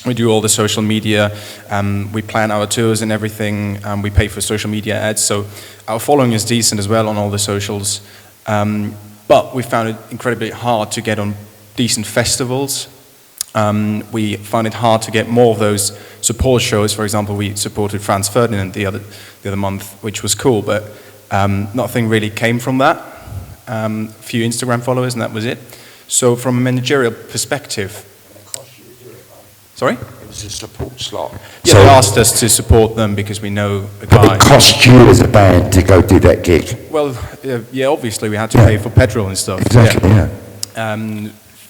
We do all the social media, we plan our tours and everything, we pay for social media ads, so our following is decent as well on all the socials. But we found it incredibly hard to get on decent festivals. We find it hard to get more of those support shows. For example, we supported Franz Ferdinand the other month, which was cool, but nothing really came from that. A few Instagram followers and that was it. So from a managerial perspective, sorry? It was a support slot. Yeah, so they asked us to support them because we know a but guy. it cost you as a band to go do that gig. Well, yeah, obviously we had to pay for petrol and stuff. Exactly, yeah.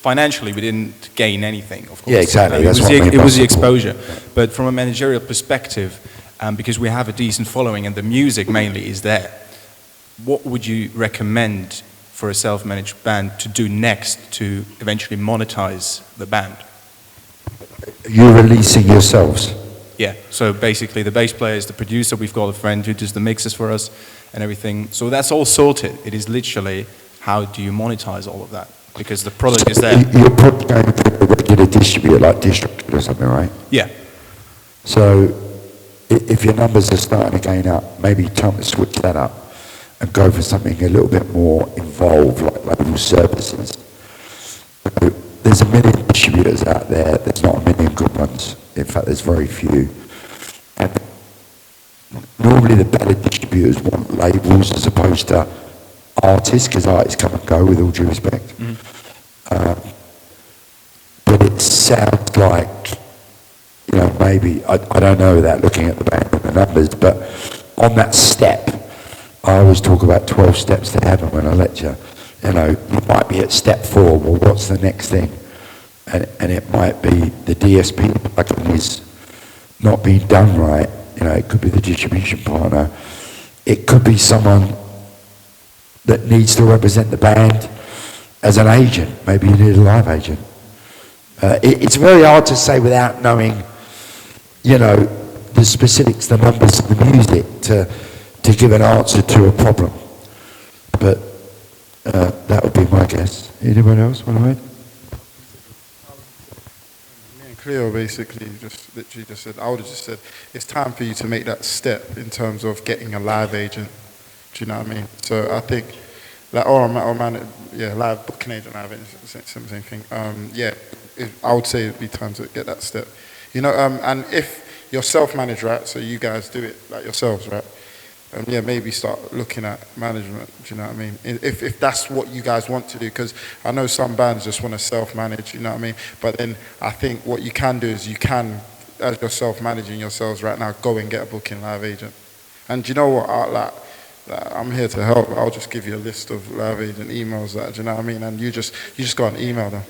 Financially, we didn't gain anything, of course. Yeah, exactly. That's what I mean it by was the support. exposure. But from a managerial perspective, because we have a decent following and the music mainly is there, what would you recommend for a self-managed band to do next to eventually monetize the band? You're releasing yourselves. Yeah, so basically the bass player is the producer, we've got a friend who does the mixes for us and everything. So that's all sorted. It is literally, how do you monetize all of that? Because the product is there. You're probably going for a regular distributor, like DistroKid or something, right? Yeah. So if your numbers are starting to gain up, maybe time to switch that up and go for something a little bit more involved, like label services. So there's a million distributors out there. There's not a million good ones. In fact, there's very few. And normally the better distributors want labels as opposed to artists, because artists come and go with all due respect. But it sounds like, you know, maybe, I don't know without looking at the band and the numbers, but on that step, I always talk about 12 steps to heaven when I lecture. You know, you might be at step 4, well, what's the next thing? And it might be the DSP plugin is not being done right. You know, it could be the distribution partner. It could be someone that needs to represent the band as an agent. Maybe you need a live agent. It's very hard to say without knowing, you know, the specifics, the numbers of the music to give an answer to a problem. But that would be my guess. Anyone else want to add? Me and Cleo basically just literally just said, I would have just said, it's time for you to make that step in terms of getting a live agent. Do you know what I mean? So I think, like, live booking agent, live agent, same thing. I would say it'd be time to get that step. You know, and if you're self-managed, right, so you guys do it like yourselves, right, maybe start looking at management, do you know what I mean? If that's what you guys want to do, because I know some bands just want to self-manage, you know what I mean? But then I think what you can do is you can, as you're self-managing yourselves right now, go and get a booking live agent. And do you know what, I'm here to help. I'll just give you a list of live agent emails, do you know what I mean? And you just go and email them.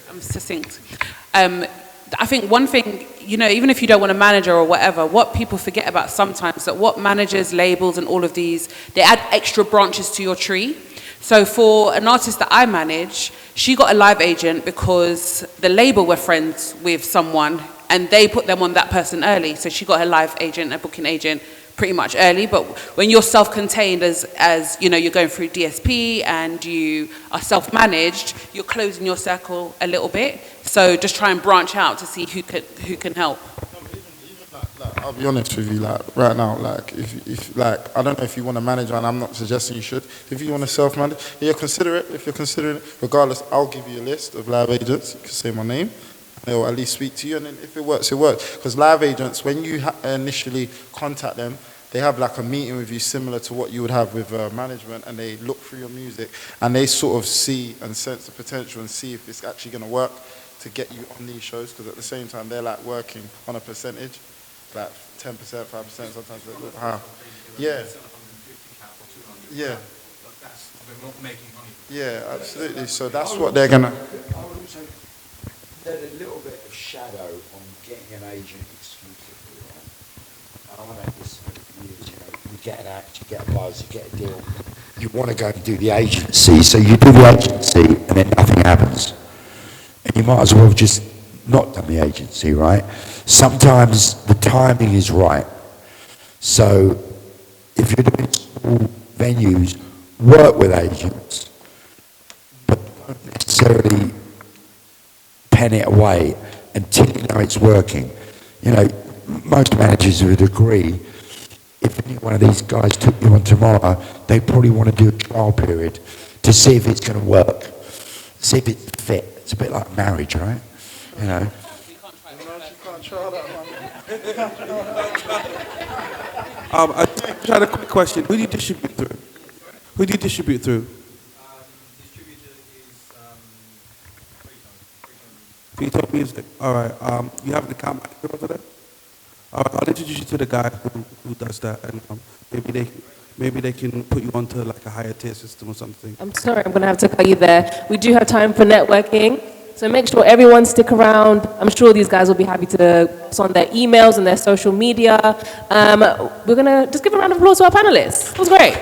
I'm succinct. I think one thing, you know, even if you don't want a manager or whatever, what people forget about sometimes that what managers, labels, and all of these, they add extra branches to your tree. So for an artist that I manage, she got a live agent because the label were friends with someone and they put them on that person early. So she got her live agent, a booking agent, pretty much early. But when you're self-contained, as you know, you're going through DSP and you are self-managed, you're closing your circle a little bit. So just try and branch out to see who can help. I'll be honest with you, like right now, like if like I don't know if you want to manage, and I'm not suggesting you should. If you want to self-manage, consider it. If you're considering it, regardless, I'll give you a list of live agents. You can say my name. They'll at least speak to you, and then if it works, it works. Because live agents, when you initially contact them, they have like a meeting with you similar to what you would have with management, and they look through your music, and they sort of see and sense the potential and see if it's actually going to work to get you on these shows. Because at the same time, they're like working on a percentage, like 10%, 5%, sometimes they look high. Yeah. Yeah. Yeah, absolutely. So that's what they're going to... There's a little bit of shadow on getting an agent exclusively, right? And I make this for years, you know, you get an act, you get a buzz, you get a deal, you want to go and do the agency, so you do the agency and then nothing happens. And you might as well have just not done the agency, right? Sometimes the timing is right. So if you're doing small venues, work with agents, but don't necessarily pen it away until you know it's working. You know, most managers would agree, if any one of these guys took you on tomorrow, they probably want to do a trial period to see if it's going to work, see if it's fit. It's a bit like marriage, right? You know. I just had a quick question. Who do you distribute through? Who do you distribute through? Freetone Music. All right. You have an account manager over there? All right. I'll introduce you to the guy who does that, and maybe they can put you onto like a higher tier system or something. I'm sorry, I'm going to have to cut you there. We do have time for networking, so make sure everyone stick around. I'm sure these guys will be happy to post on their emails and their social media. We're going to just give a round of applause to our panelists. That was great.